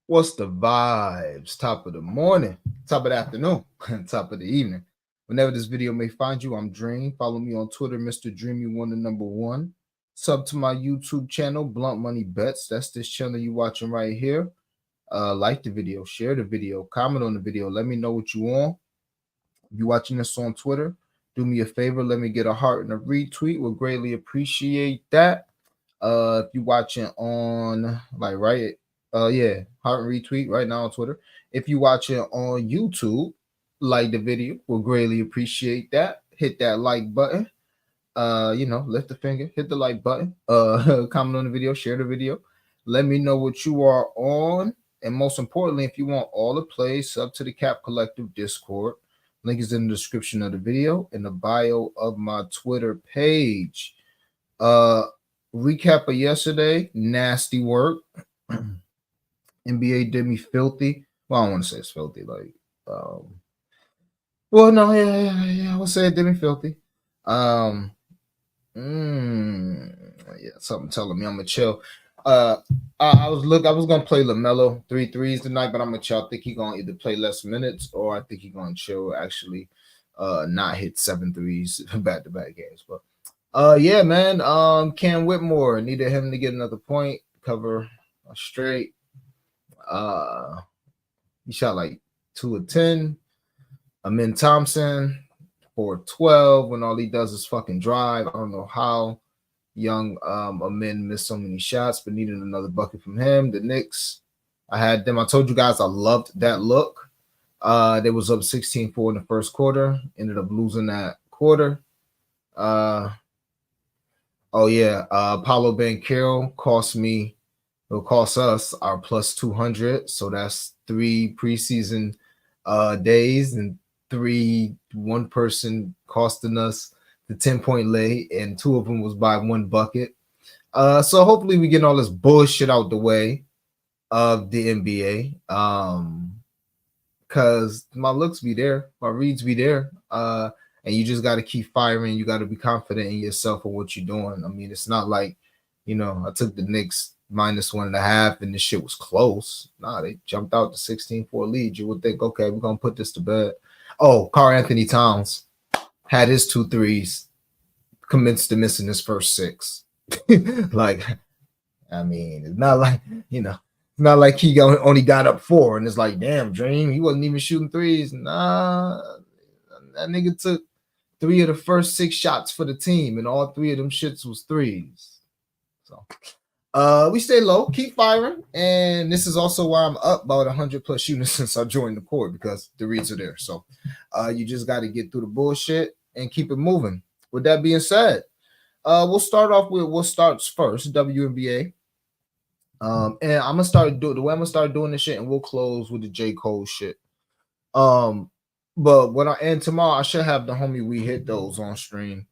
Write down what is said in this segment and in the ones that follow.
What's the vibes? Top of the morning, top of the afternoon, top of the evening. Whenever this video may find you, I'm Dream. Follow me on Twitter, Mr. Dream. You want the number one. Sub to my YouTube channel, Blunt Money Bets. That's this channel you watching right here. Like the video, share the video, comment on the video. Let me know what you want. If you're watching this on Twitter, do me a favor. Let me get a heart and a retweet. We'll greatly appreciate that. If you're watching on heart and retweet right now on Twitter. If you're watching on YouTube, like the video. We'll greatly appreciate that. Hit that like button. Lift the finger, hit the like button, comment on the video, share the video. Let me know what you are on. And most importantly, if you want all the plays, sub to the Cap Collective Discord. Link is in the description of the video, in the bio of my Twitter page. Recap of yesterday, nasty work. NBA did me filthy. Well, I don't want to say it's filthy, I would say it did me filthy. Something telling me I'm gonna chill. I was gonna play LaMelo 3 threes tonight, but I'm gonna chill. I think he's gonna either play less minutes or I think he's gonna chill, actually not hit 7 threes back-to-back games. But Cam Whitmore needed him to get another point, cover straight. He shot like 2 of 10. Amin Thompson 4-12 when all he does is fucking drive. I don't know how young Amin missed so many shots, but needed another bucket from him. The Knicks, I had them. I told you guys I loved that look. They was up 16-4 in the first quarter. Ended up losing that quarter. Paulo Banchero will cost us our plus 200. So that's 3 preseason days and 3 one person costing us the 10-point lay, and 2 of them was by 1 bucket. So hopefully we get all this bullshit out the way of the NBA. Because my looks be there, my reads be there. And you just got to keep firing. You got to be confident in yourself and what you're doing. I mean, it's not like, I took the Knicks minus 1.5 and this shit was close. Nah, they jumped out to 16-4 lead. You would think, okay, we're going to put this to bed. Oh, Karl-Anthony Towns had his 2 threes, commenced to missing his first 6. It's not like, not like he only got up 4 and it's like, damn, Dream, he wasn't even shooting threes. Nah, that nigga took 3 of the first 6 shots for the team, and all 3 of them shits was threes. So we stay low, keep firing, and this is also why I'm up about 100 plus shooters since I joined the court, because the reads are there. So you just got to get through the bullshit and keep it moving. With that being said, we'll start off with what starts first, WNBA. And I'm gonna start doing this shit, and we'll close with the J. Cole shit. But when I end tomorrow, I should have the homie We Hit Those on stream.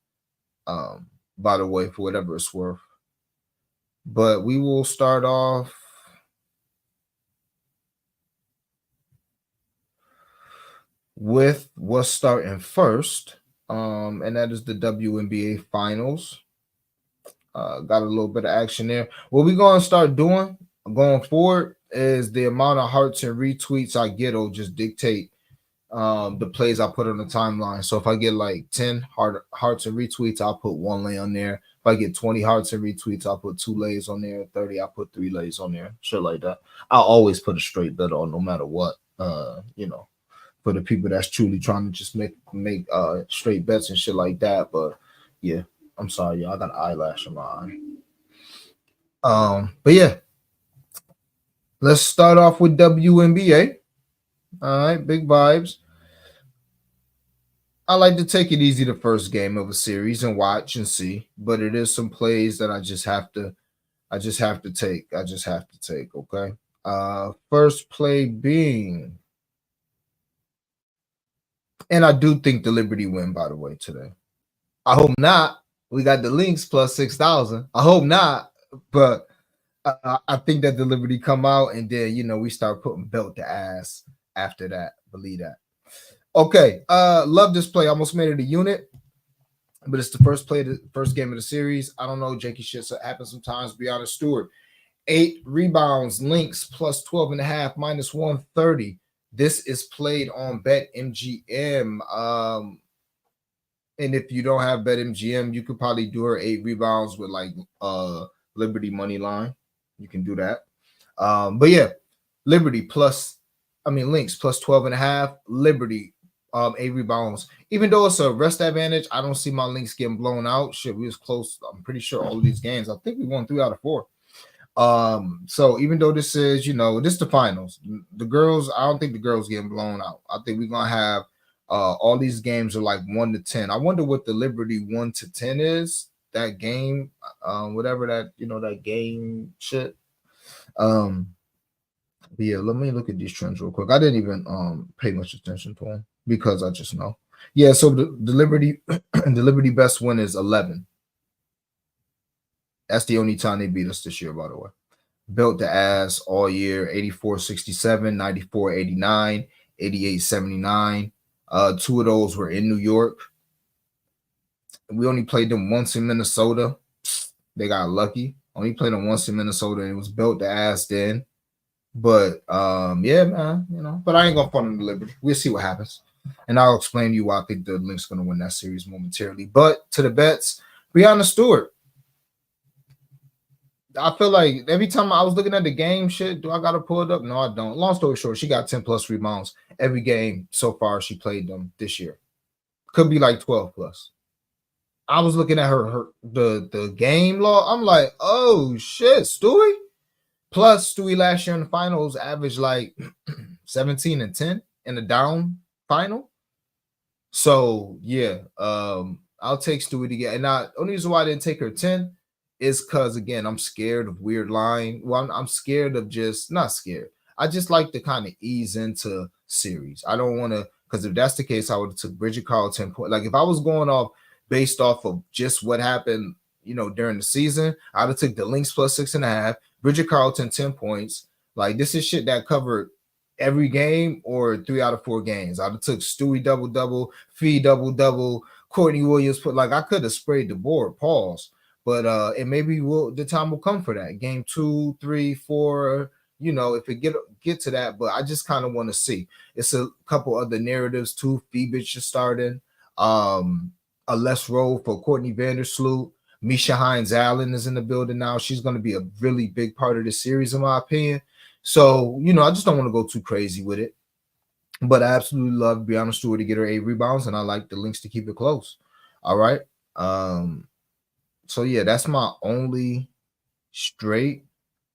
By the way, for whatever it's worth. But we will start off with what's starting first. And that is the WNBA finals. Got a little bit of action there. What we're gonna start doing going forward is the amount of hearts and retweets I get will just dictate the plays I put on the timeline. So if I get like 10 hearts and retweets, I'll put 1 lay on there. If I get 20 hearts and retweets, I'll put 2 lays on there. 30, I'll put 3 lays on there. Shit like that. I'll always put a straight bet on, no matter what. For the people that's truly trying to just make straight bets and shit like that. But yeah, I'm sorry, y'all. I got an eyelash on my eye. But yeah, let's start off with WNBA. All right, big vibes. I like to take it easy the first game of a series and watch and see, but it is some plays that I just have to take. Okay. First play being, and I do think the Liberty win, by the way, today. I hope not. We got the Lynx plus 6,000. I hope not, but I think that the Liberty come out, and then we start putting belt to ass after that. Believe that. Okay, love this play. Almost made it a unit, but it's the first game of the series. I don't know, janky shit happens sometimes. Breanna Stewart 8 rebounds, Lynx plus 12.5, minus 130. This is played on BetMGM. And if you don't have BetMGM, you could probably do her 8 rebounds with like Liberty money line. You can do that. But yeah, Liberty Lynx plus 12.5, Liberty 8 rebounds. Even though it's a rest advantage, I don't see my Lynx getting blown out. Shit, we was close. I'm pretty sure all of these games. I think we won 3 out of 4. So even though this is, this is the finals, the girls, I don't think the girls getting blown out. I think we're gonna have all these games are like 1 to 10. I wonder what the Liberty 1 to 10 is. That game, whatever that that game shit. But yeah, let me look at these trends real quick. I didn't even pay much attention to them because I just know. Yeah, so the Liberty the Liberty best win is 11. That's the only time they beat us this year, by the way. Built the ass all year, 84-67, 94-89, 88-79. 2 of those were in New York. We only played them once in Minnesota. They got lucky. Only played them once in Minnesota, and it was built the ass then. But yeah, man, but I ain't gonna fund the Liberty. We'll see what happens. And I'll explain to you why I think the Lynx gonna win that series momentarily. But to the bets, Breanna Stewart. I feel like every time I was looking at the game shit, do I got to pull it up? No, I don't. Long story short, she got 10 plus rebounds every game so far she played them this year. Could be like 12 plus. I was looking at the game log. I'm like, oh shit, Stewie. Plus Stewie last year in the finals averaged like 17 and 10 in the down final. So yeah, I'll take Stewie to get. And now only reason why I didn't take her 10 is because again, I'm scared of weird lying. Well, I'm scared of not scared. I just like to kind of ease into series. I don't want to, because if that's the case, I would have took Bridget Carleton. Like if I was going off based off of just what happened, during the season, I'd have took the Lynx plus 6.5, Bridget Carleton 10 points. Like this is shit that covered every game or 3 out of 4 games. I'd have took Stewie double, Fee double, Courtney Williams I could have sprayed the board. Pause. But and maybe the time will come for that. Game 2, 3, 4, if it get to that. But I just kind of want to see. It's a couple other narratives too. Phoebus is starting. A less role for Courtney Vandersloot. Misha Hines Allen is in the building now. She's going to be a really big part of the series, in my opinion. So, I just don't want to go too crazy with it. But I absolutely love Breanna Stewart to get her 8 rebounds, and I like the Lynx to keep it close. All right. So yeah, that's my only straight.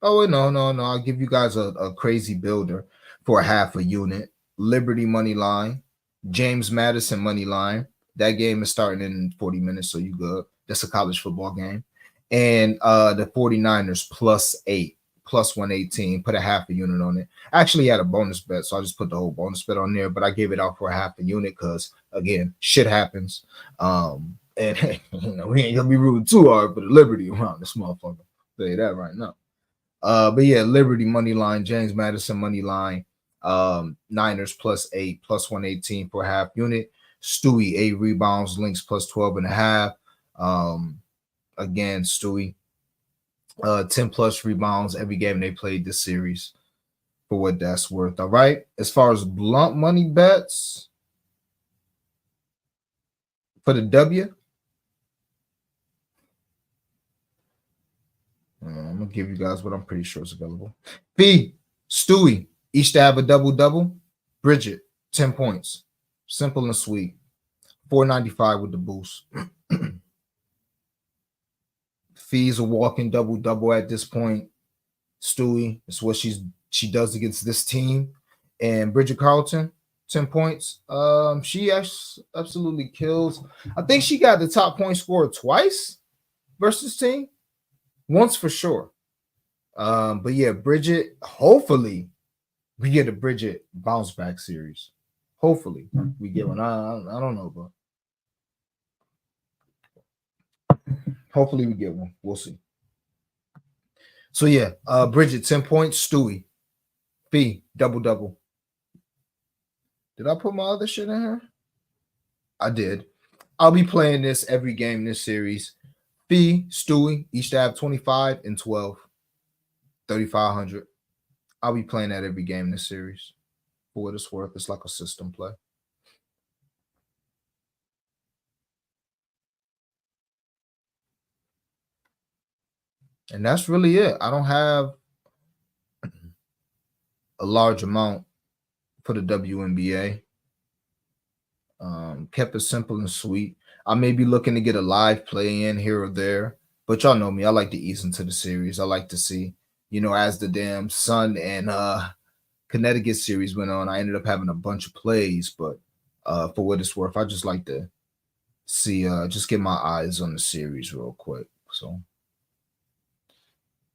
Oh no! I'll give you guys a crazy builder for a half a unit. Liberty money line, James Madison money line. That game is starting in 40 minutes, so you good. That's a college football game. And the 49ers plus 8, plus 118. Put a half a unit on it. I actually had a bonus bet, so I just put the whole bonus bet on there, but I gave it out for a half a unit because again, shit happens. And we ain't gonna be rooting too hard for the Liberty around this motherfucker. I'll tell you that right now. But yeah, Liberty money line, James Madison money line, Niners plus 8, plus 118 for a half unit. Stewie 8 rebounds, Lynx plus 12.5. Again, Stewie 10 plus rebounds every game they played this series, for what that's worth. All right. As far as blunt money bets for the W, I'm gonna give you guys what I'm pretty sure is available. B, Stewie, each to have a double. Bridget, 10 points. Simple and sweet. 495 with the boost. Fee's a walking double at this point. Stewie, it's what she does against this team. And Bridget Carleton, 10 points. She absolutely kills. I think she got the top point scorer twice versus team. Once for sure. But yeah, Bridget, hopefully we get a Bridget bounce back series. Hopefully we get one. I don't know, but hopefully we get one. We'll see. So yeah, Bridget 10 points, Stewie, Fee double. Did I put my other shit in here? I did. I'll be playing this every game this series. Fee, Stewie, each to have 25 and 12. 3,500. I'll be playing that every game in this series. For what it's worth, it's like a system play. And that's really it. I don't have a large amount for the WNBA. Kept it simple and sweet. I may be looking to get a live play in here or there, but y'all know me. I like to ease into the series. I like to see, as the damn Sun and Connecticut series went on, I ended up having a bunch of plays, but for what it's worth, I just like to see, just get my eyes on the series real quick. So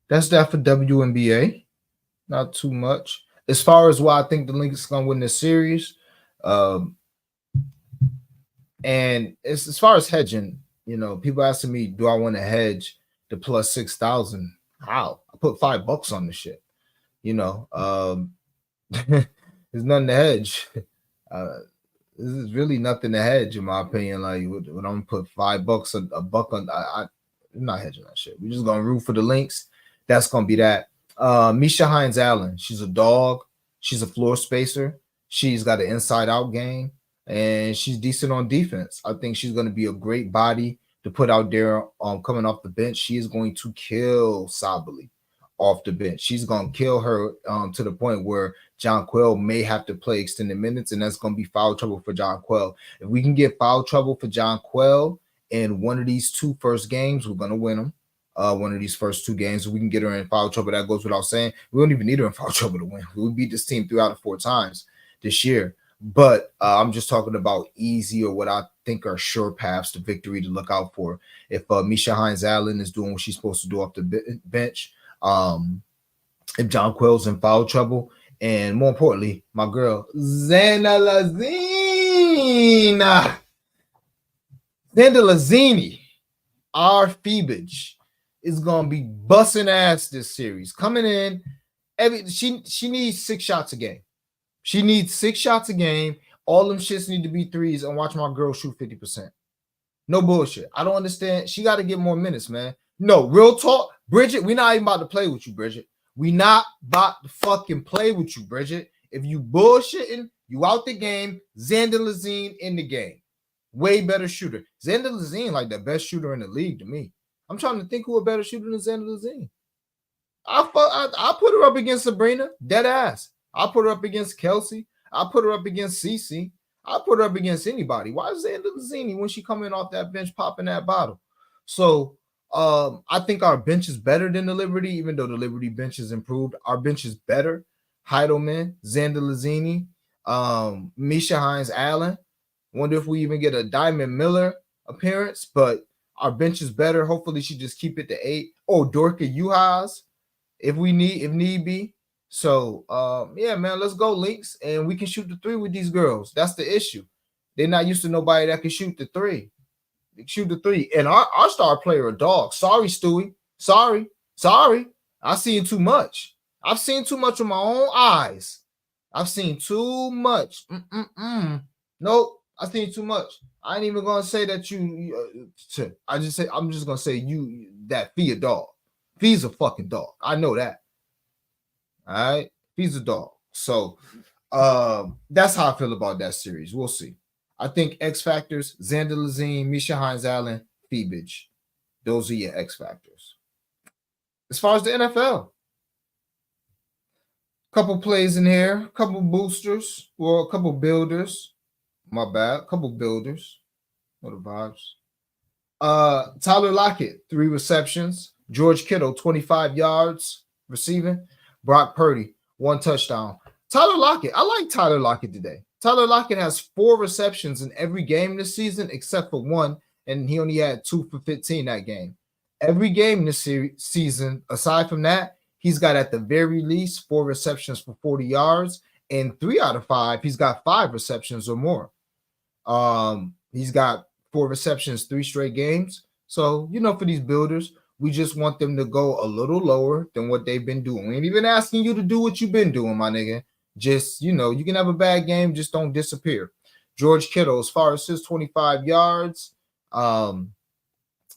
that's that for WNBA. Not too much. As far as why I think the Lynx is going to win this series, and as far as hedging, people asking me, do I want to hedge the plus 6,000? How? I put $5 on the shit. There's nothing to hedge. This is really nothing to hedge, in my opinion. Like when I'm gonna put $5, a buck on, I'm not hedging that shit. We're just gonna root for the Lynx. That's gonna be that. Misha Hines-Allen, she's a dog. She's a floor spacer. She's got an inside-out game, and she's decent on defense. I think she's going to be a great body to put out there coming off the bench. She is going to kill Sabally off the bench. She's going to kill her to the point where Jonquel may have to play extended minutes, and that's going to be foul trouble for Jonquel. If we can get foul trouble for Jonquel in one of these two first games, we're going to win them. One of these first two games, we can get her in foul trouble. That goes without saying. We don't even need her in foul trouble to win. We beat this team 3 out of 4 times this year. But I'm just talking about easy or what I think are sure paths to victory to look out for. If Misha Hines-Allen is doing what she's supposed to do off the bench, if Jonquel's in foul trouble, and more importantly, my girl Xanda Lazzini, our Phoebage, is gonna be busting ass this series. Coming in, she needs 6 shots a game. She needs 6 shots a game. All them shits need to be threes, and watch my girl shoot 50%. No bullshit. I don't understand. She got to get more minutes, man. No, real talk. Bridget, we're not even about to play with you, Bridget. We not about to fucking play with you, Bridget. If you bullshitting, you out the game. Xanda Lazzini in the game. Way better shooter. Xanda Lazzini like the best shooter in the league to me. I'm trying to think who a better shooter than Xanda Lazzini. I put her up against Sabrina, dead ass. I put her up against Kelsey. I put her up against Cece. I put her up against anybody. Why is Xanda Lazzini when she coming off that bench popping that bottle? So I think our bench is better than the Liberty, even though the Liberty bench is improved. Our bench is better. Heidelman, Xanda Lazzini, Misha Hines-Allen. Wonder if we even get a Diamond Miller appearance, but our bench is better. Hopefully she just keep it to 8. Oh, Dorka Juhas, if need be. So yeah, man, let's go Lynx, and we can shoot the 3 with these girls. That's the issue. They're not used to nobody that can shoot the 3. They shoot the 3. And our star player a dog. Sorry, Stewie. Sorry. I've seen too much. I've seen too much with my own eyes. I've seen too much. Nope. I've seen too much. I ain't even gonna say that I'm just gonna say you that Fee a dog. Fee's a fucking dog. I know that. All right, he's a dog. So that's how I feel about that series. We'll see. I think X factors: Xanda Lazzini, Misha Hines-Allen, Phoebage. Those are your X factors. As far as the NFL, couple plays in here, couple boosters, or a couple builders. My bad, couple builders. What the vibes? Tyler Lockett, 3 receptions. George Kittle, 25 yards receiving. Brock Purdy, 1 touchdown. Tyler Lockett, I like Tyler Lockett today. Tyler Lockett has 4 receptions in every game this season except for 1, and he only had 2 for 15 that game. Every game this season, aside from that, he's got at the very least 4 receptions for 40 yards, and 3 out of 5, he's got 5 receptions or more. He's got 4 receptions, 3 straight games. So, for these builders, we just want them to go a little lower than what they've been doing. We ain't even asking you to do what you've been doing, my nigga. Just, you can have a bad game, just don't disappear. George Kittle, as far as his 25 yards,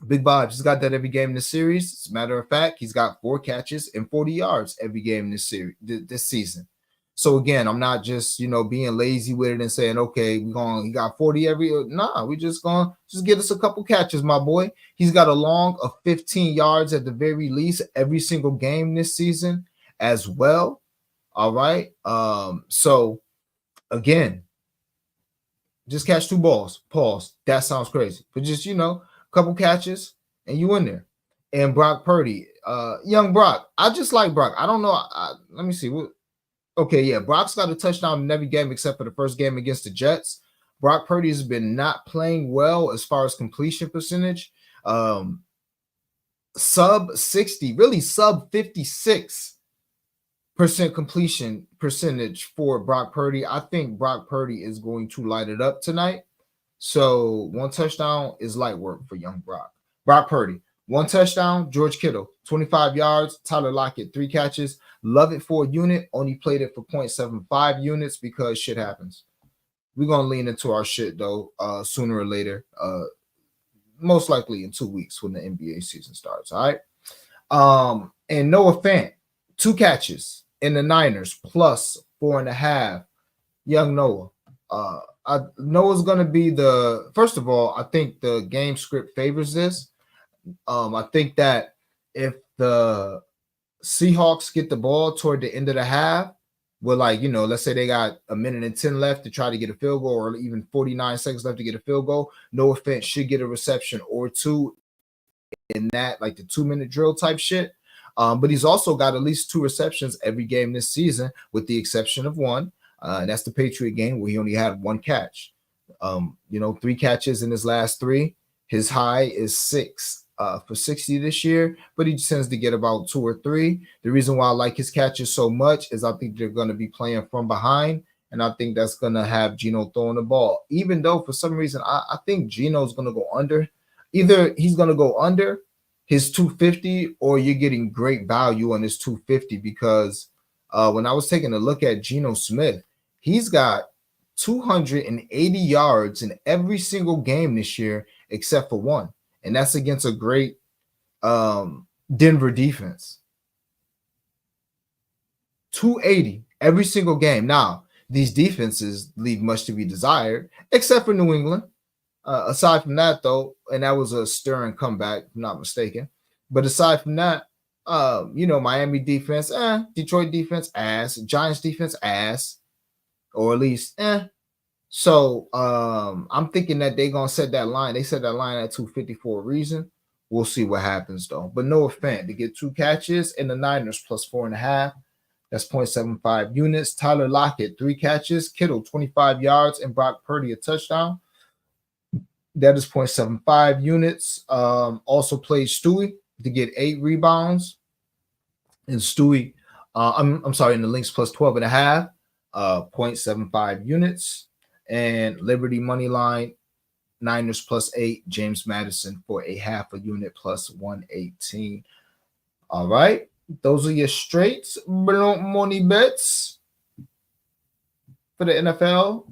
Big Bob, he's got that every game in the series. As a matter of fact, he's got 4 catches and 40 yards every game in this series this season. So again, I'm not just being lazy with it and saying, okay, he got 40 every. Nah, we just gonna get us a couple catches, my boy. He's got a long of 15 yards at the very least every single game this season as well. All right. So again, just catch 2 balls. Pause. That sounds crazy, but just couple catches and you in there. And Brock Purdy, young Brock. I just like Brock. I don't know. Let me see. Okay, yeah, Brock's got a touchdown in every game except for the first game against the Jets. Brock Purdy has been not playing well as far as completion percentage. Sub 60, really sub 56% completion percentage for Brock Purdy. I think Brock Purdy is going to light it up tonight. So 1 touchdown is light work for young Brock. Brock Purdy, 1 touchdown. George Kittle, 25 yards. Tyler Lockett, 3 catches. Love it for a unit. Only played it for 0.75 units because shit happens. We're going to lean into our shit, though, sooner or later. Most likely in 2 weeks when the NBA season starts, all right? And Noah Fant, 2 catches in the Niners, plus 4.5. Young Noah. Noah's going to be first of all, I think the game script favors this. I think that if the Seahawks get the ball toward the end of the half, with let's say they got a minute and 10 left to try to get a field goal, or even 49 seconds left to get a field goal, Noah Fant should get a reception or 2 in that, like the 2-minute drill type shit. But he's also got at least 2 receptions every game this season, with the exception of 1. And that's the Patriot game where he only had 1 catch. 3 catches in his last 3. His high is 6 for 60 this year, but he tends to get about 2 or 3. The reason why I like his catches so much is I think they're going to be playing from behind, and I think that's going to have Geno throwing the ball. Even though for some reason I think Geno's going to go under. Either he's going to go under his 250, or you're getting great value on his 250, because when I was taking a look at Geno Smith, he's got 280 yards in every single game this year except for 1. And that's against a great Denver defense. 280 every single game. Now, these defenses leave much to be desired, except for New England. Aside from that, though, and that was a stirring comeback, if I'm not mistaken. But aside from that, Miami defense, Detroit defense, ass. Giants defense, ass. Or at least, So I'm thinking that they're gonna set that line. They set that line at 250 for a reason. We'll see what happens though. But Noah Fant to get 2 catches in the Niners plus 4.5. That's 0.75 units. Tyler Lockett, 3 catches. Kittle, 25 yards, and Brock Purdy a touchdown. That is 0.75 units. Also played Stewie to get 8 rebounds. And Stewie, I'm sorry, in the links plus 12.5, 0.75 units. And Liberty money line, Niners plus 8, James Madison for a half a unit plus 118. All right. Those are your straights money bets for the NFL.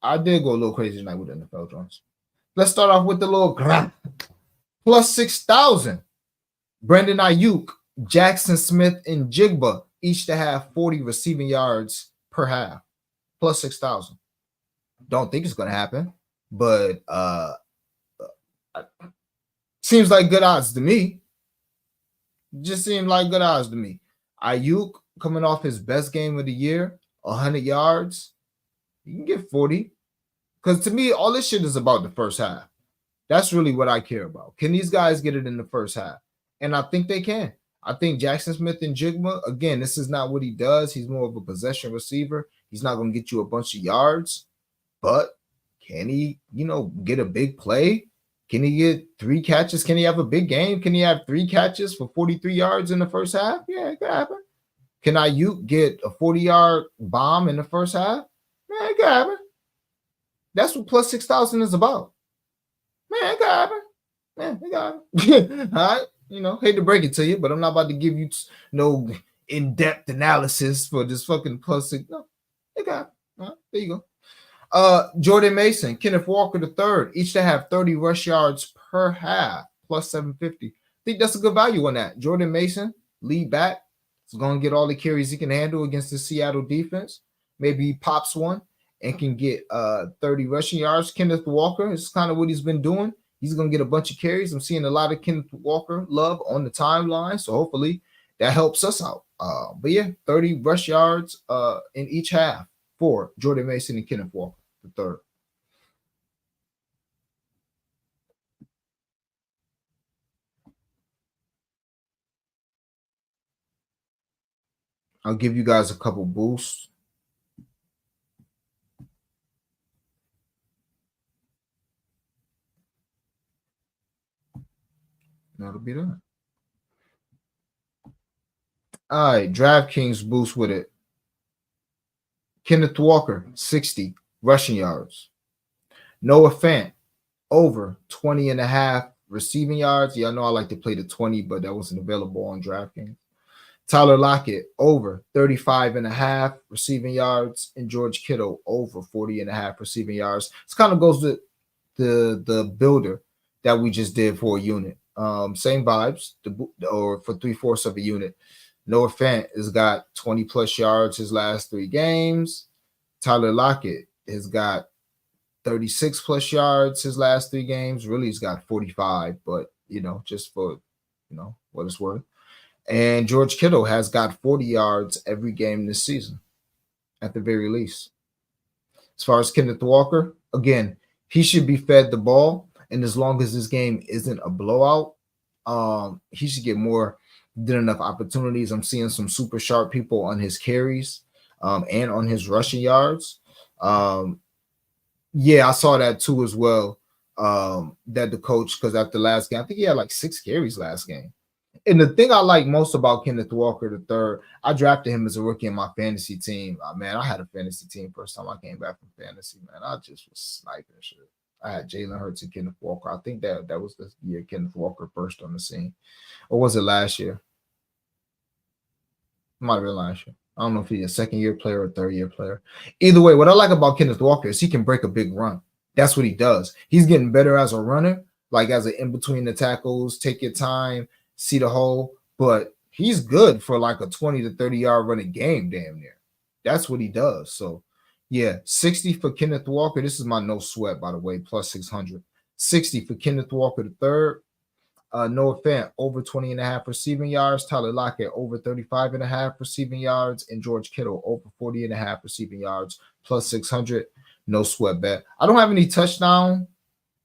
I did go a little crazy tonight with the NFL Jones. Let's start off with the little plus 6,000. Brandon Ayuk, Jackson Smith, and Jigba each to have 40 receiving yards per half. Plus 6,000. Don't think it's going to happen, but seems like good odds to me. Just seemed like good odds to me. Ayuk coming off his best game of the year, 100 yards. You can get 40. Because to me, all this shit is about the first half. That's really what I care about. Can these guys get it in the first half? And I think they can. I think Jackson Smith and Jigba, again, this is not what he does. He's more of a possession receiver. He's not going to get you a bunch of yards. But can he, get a big play? Can he get 3 catches? Can he have a big game? Can he have 3 catches for 43 yards in the first half? Yeah, it could happen. Can Ayuk get a 40-yard bomb in the first half? Yeah, it could happen. That's what plus 6,000 is about. Man, it could happen. Man, it could happen. All right. Hate to break it to you, but I'm not about to give you no in-depth analysis for this fucking plus 6. No, it could happen. All right, there you go. Jordan Mason, Kenneth Walker III, each to have 30 rush yards per half. plus 750. I think that's a good value on that. Jordan Mason, lead back, is going to get all the carries he can handle against the Seattle defense. Maybe he pops one and can get 30 rushing yards. Kenneth Walker is kind of what he's been doing. He's going to get a bunch of carries. I'm seeing a lot of Kenneth Walker love on the timeline, so hopefully that helps us out. But yeah, 30 rush yards in each half for Jordan Mason and Kenneth Walker, the third. I'll give you guys a couple boosts. That'll be that. All right, DraftKings boost with it. Kenneth Walker, 60 rushing yards. Noah Fant, over 20 and a half receiving yards. Yeah, I know I like to play the 20, but that wasn't available on DraftKings. Tyler Lockett, over 35 and a half receiving yards. And George Kittle, over 40 and a half receiving yards. This kind of goes to the builder that we just did for a unit. Same vibes, or for 3/4 of a unit. Noah Fant has got 20 plus yards his last 3 games. Tyler Lockett has got 36 plus yards his last 3 games. Really, he's got 45, but just for what it's worth. And George Kittle has got 40 yards every game this season, at the very least. As far as Kenneth Walker, again, he should be fed the ball, and as long as this game isn't a blowout, he should get more than enough opportunities. I'm seeing some super sharp people on his carries and on his rushing yards. Yeah, I saw that too as well. That the coach, because after last game, I think he had like 6 carries last game. And the thing I like most about Kenneth Walker the third, I drafted him as a rookie in my fantasy team. Man, I had a fantasy team first time I came back from fantasy. Man, I just was sniping shit. I had Jalen Hurts and Kenneth Walker. I think that was the year Kenneth Walker first on the scene, or was it last year? It might have been last year. I don't know if he's a second-year player or third-year player. Either way, what I like about Kenneth Walker is he can break a big run. That's what he does. He's getting better as a runner, like as an in-between the tackles, take your time, see the hole. But he's good for like a 20 to 30-yard running game, damn near. That's what he does. So, yeah, 60 for Kenneth Walker. This is my no sweat, by the way, plus 600. 60 for Kenneth Walker the third. Noah Fant, over 20 and a half receiving yards. Tyler Lockett, over 35 and a half receiving yards. And George Kittle, over 40 and a half receiving yards, plus 600. No sweat bet. I don't have any touchdown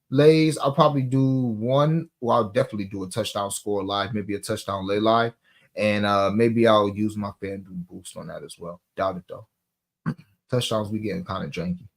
lays. I'll probably do one. Well, I'll definitely do a touchdown score live, maybe a touchdown lay live. And maybe I'll use my FanDuel boost on that as well. Doubt it, though. Touchdowns be getting kind of janky.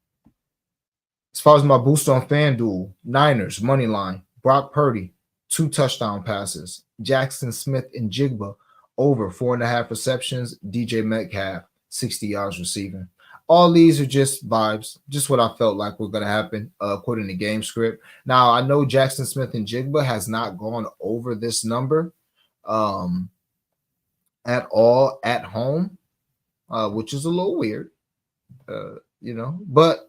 As far as my boost on FanDuel, Niners, money line, Brock Purdy, 2 touchdown passes. Jackson Smith-Njigba, over 4.5 receptions. DJ Metcalf, 60 yards receiving. All these are just vibes, just what I felt like were going to happen according to game script. Now, I know Jackson Smith-Njigba has not gone over this number at all at home, which is a little weird, but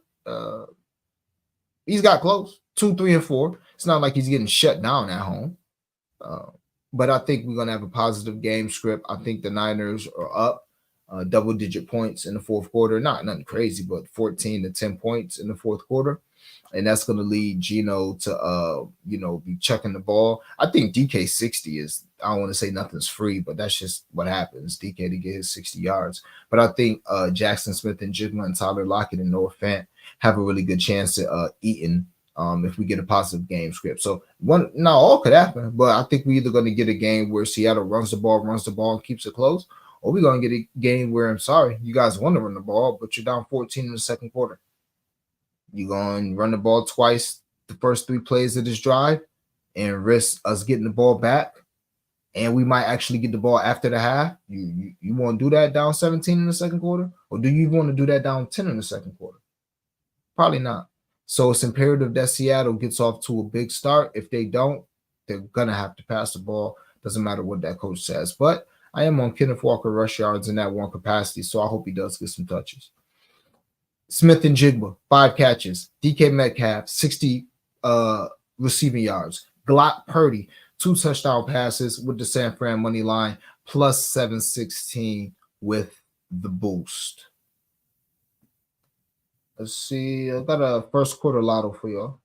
he's got close. 2, 3, and 4. It's not like he's getting shut down at home. But I think we're going to have a positive game script. I think the Niners are up double-digit points in the fourth quarter. Not nothing crazy, but 14 to 10 points in the fourth quarter. And that's going to lead Geno to, be chucking the ball. I think DK 60 is, I don't want to say nothing's free, but that's just what happens. DK to get his 60 yards. But I think Jackson Smith-Njigba and Tyler Lockett and Noah Fant have a really good chance at eating if we get a positive game script. So all could happen, but I think we're either going to get a game where Seattle runs the ball and keeps it close, or we're going to get a game where, I'm sorry, you guys want to run the ball, but you're down 14 in the second quarter. You're going to run the ball twice the first 3 plays of this drive and risk us getting the ball back, and we might actually get the ball after the half. You want to do that down 17 in the second quarter, or do you want to do that down 10 in the second quarter? Probably not. So it's imperative that Seattle gets off to a big start. If they don't, they're going to have to pass the ball. Doesn't matter what that coach says. But I am on Kenneth Walker rush yards in that one capacity, so I hope he does get some touches. Smith-Njigba, 5 catches. DK Metcalf, 60 receiving yards. Glock Purdy, 2 touchdown passes with the San Fran money line, plus 716 with the boost. Let's see. I got a first quarter lotto for y'all.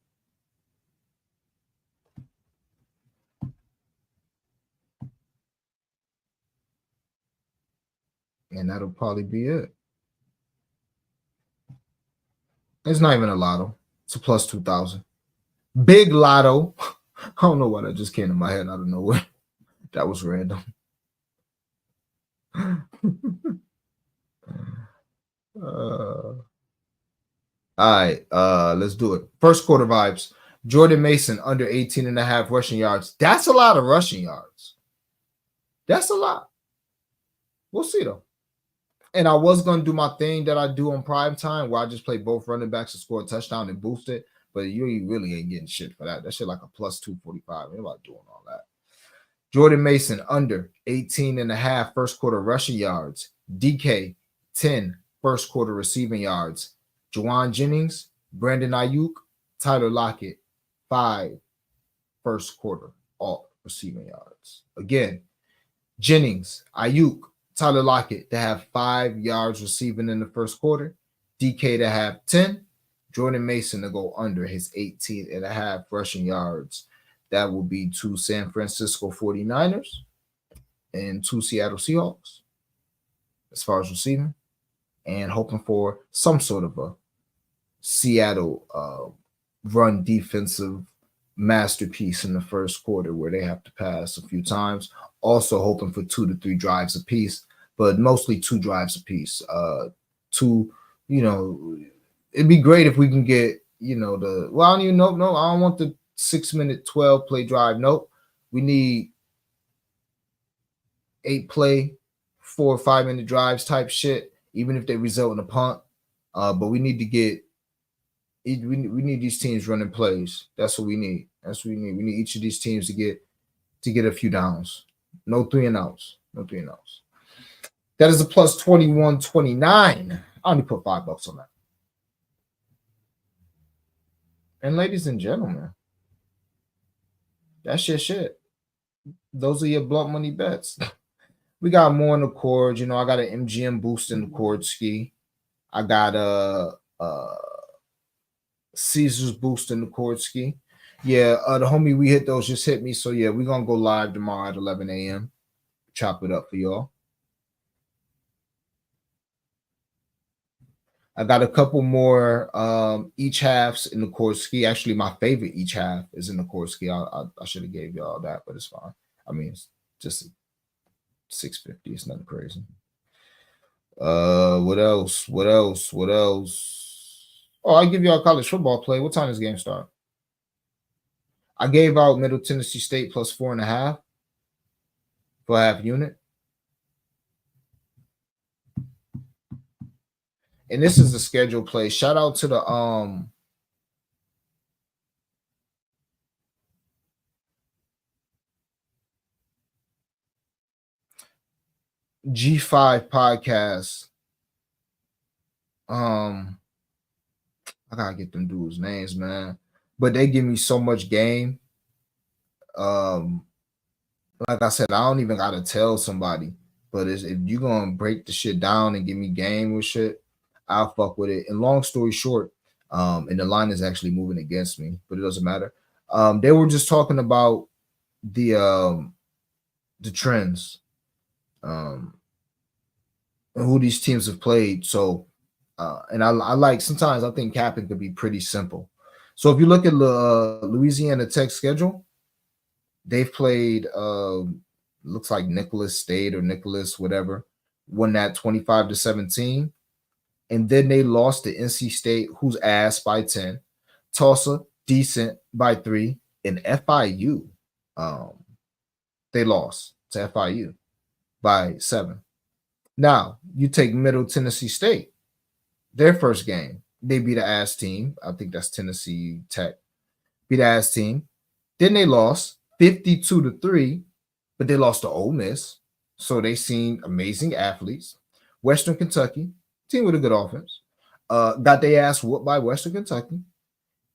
And that'll probably be it. It's not even a lotto. It's a plus 2,000. Big lotto. I don't know why that just came to my head out of nowhere. That was random. All right, let's do it. First quarter vibes. Jordan Mason under 18.5 rushing yards. That's a lot of rushing yards. That's a lot. We'll see though. And I was gonna do my thing that I do on prime time where I just play both running backs to score a touchdown and boost it. But you really ain't getting shit for that. That shit like a plus 245. Ain't about doing all that. Jordan Mason under 18.5 first quarter rushing yards. DK 10 first quarter receiving yards. Juwan Jennings, Brandon Ayuk, Tyler Lockett 5 first quarter all receiving yards. Again, Jennings, Ayuk, Tyler Lockett to have 5 yards receiving in the first quarter. DK to have 10. Jordan Mason to go under his 18.5 rushing yards. That will be 2 San Francisco 49ers and 2 Seattle Seahawks as far as receiving, and hoping for some sort of a Seattle run defensive masterpiece in the first quarter where they have to pass a few times. Also hoping for 2 to 3 drives apiece, but mostly 2 drives apiece. It'd be great if we can get, I don't even know. No, I don't want the 6-minute, 12 play drive. Nope. We need 8 play, 4 or 5 minute drives type shit, even if they result in a punt. But we need to get, we need these teams running plays. That's what we need. We need each of these teams to get a few downs. No 3 and outs. That is a plus 21.29. I only put $5 on that. And ladies and gentlemen, that's your shit. Those are your blunt money bets. We got more in the cord. I got an MGM boost in the cord ski. I got a Caesars boost in the cord ski. Yeah, the homie we hit those just hit me. So yeah, we're gonna go live tomorrow at 11 a.m. Chop it up for y'all. I got a couple more each halves in the cord ski. Actually, my favorite each half is in the cord ski. I should have gave y'all that, but it's fine. I mean, it's just $6.50. It's nothing crazy. What else? Oh, I give y'all a college football play. What time does the game start? I gave out Middle Tennessee State plus 4.5 for a half unit. And this is the schedule play. Shout out to the G5 podcast. I gotta get them dudes' names, man. But they give me so much game. Like I said, I don't even gotta tell somebody. But if you're gonna break the shit down and give me game with shit, I'll fuck with it. And long story short, and the line is actually moving against me, but it doesn't matter. They were just talking about the trends, and who these teams have played. So, and I like, sometimes I think capping could be pretty simple. So if you look at Louisiana Tech schedule, they've played looks like Nicholas State or Nicholas whatever, won that 25-17. And then they lost to NC State, who's ass, by 10. Tulsa, decent, by 3. And FIU, they lost to FIU by 7. Now, you take Middle Tennessee State, their first game, they beat an ass team. I think that's Tennessee Tech. Beat an ass team. Then they lost 52-3, but they lost to Ole Miss. So they seen amazing athletes. Western Kentucky, team with a good offense, got their ass whooped by Western Kentucky.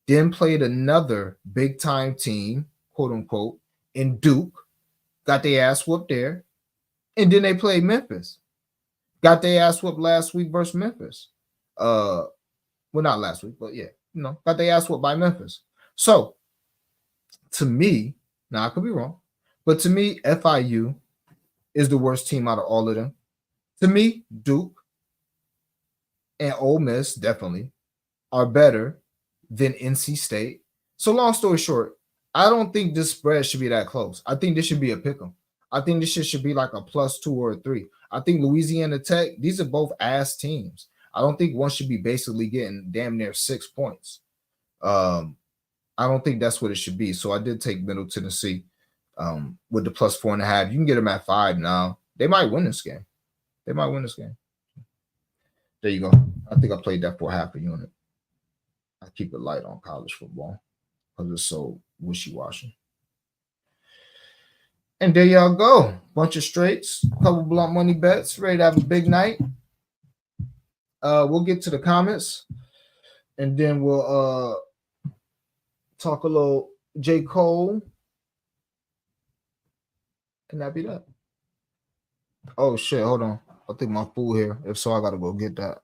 Then played another big time team quote unquote, in Duke. Got their ass whooped there. And then they played Memphis. Got their ass whooped last week versus Memphis. Well, not last week, but yeah, got their ass whooped by Memphis. So, to me, now I could be wrong, but to me, FIU is the worst team out of all of them. To me, Duke and Ole Miss definitely are better than NC State. So, long story short, I don't think this spread should be that close. I think this should be a pick 'em. I think this shit should be like a +2 or a 3. I think Louisiana Tech, these are both ass teams. I don't think one should be basically getting damn near 6 points. I don't think that's what it should be. So I did take Middle Tennessee with the +4.5. You can get them at 5 now. They might win this game. There you go. I think I played that for half a unit. I keep it light on college football because it's so wishy-washy. And there y'all go. Bunch of straights, couple blunt money bets, ready to have a big night. We'll get to the comments and then we'll talk a little J. Cole. Can that be that? Oh shit, hold on. I think my food here. If so, I gotta go get that.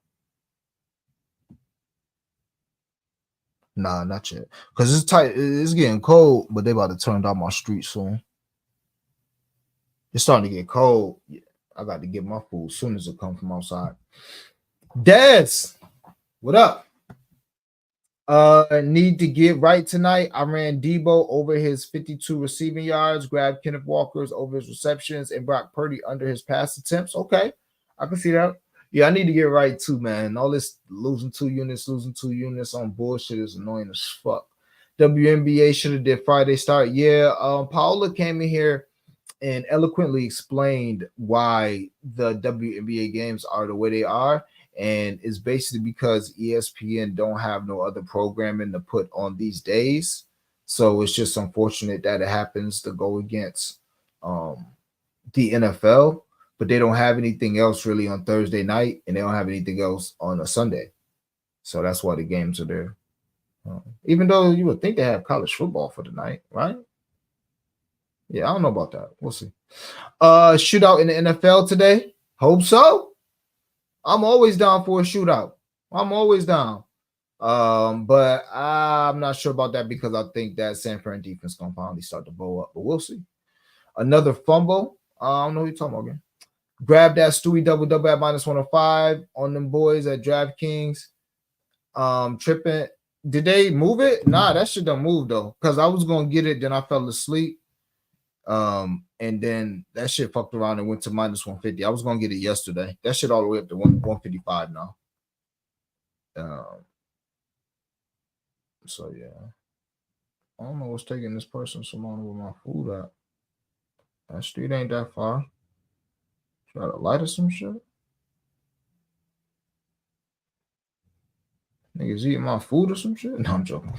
Nah, not yet. Because it's tight. It's getting cold, but they about to turn down my street soon. It's starting to get cold. Yeah, I got to get my food as soon as it comes from outside. Des, what up? Need to get right tonight. I ran Debo over his 52 receiving yards, grabbed Kenneth Walker's over his receptions, and Brock Purdy under his pass attempts. Okay, I can see that. Yeah, I need to get right too, man. All this losing two units on bullshit is annoying as fuck. WNBA should have did Friday start. Yeah, Paola came in here and eloquently explained why the WNBA games are the way they are. And it's basically because ESPN don't have no other programming to put on these days. So it's just unfortunate that it happens to go against the NFL, but they don't have anything else really on Thursday night, and they don't have anything else on a Sunday. So that's why the games are there. Even though you would think they have college football for the night, right? Yeah, I don't know about that. We'll see. Shootout in the NFL today. Hope so. I'm always down for a shootout. I'm always down. But I'm not sure about that because I think that San Fran defense gonna finally start to blow up. But we'll see. Another fumble. I don't know who you're talking about again. Grab that Stewie double at -105 on them boys at DraftKings. Tripping. Did they move it? Nah, that shit don't move though. Because I was gonna get it, then I fell asleep. And then that shit fucked around and went to -150. I was gonna get it yesterday. That shit all the way up to 155 now. So yeah. I don't know what's taking this person so long with my food at. That street ain't that far. Try to light or some shit. Niggas eating my food or some shit? No, I'm joking.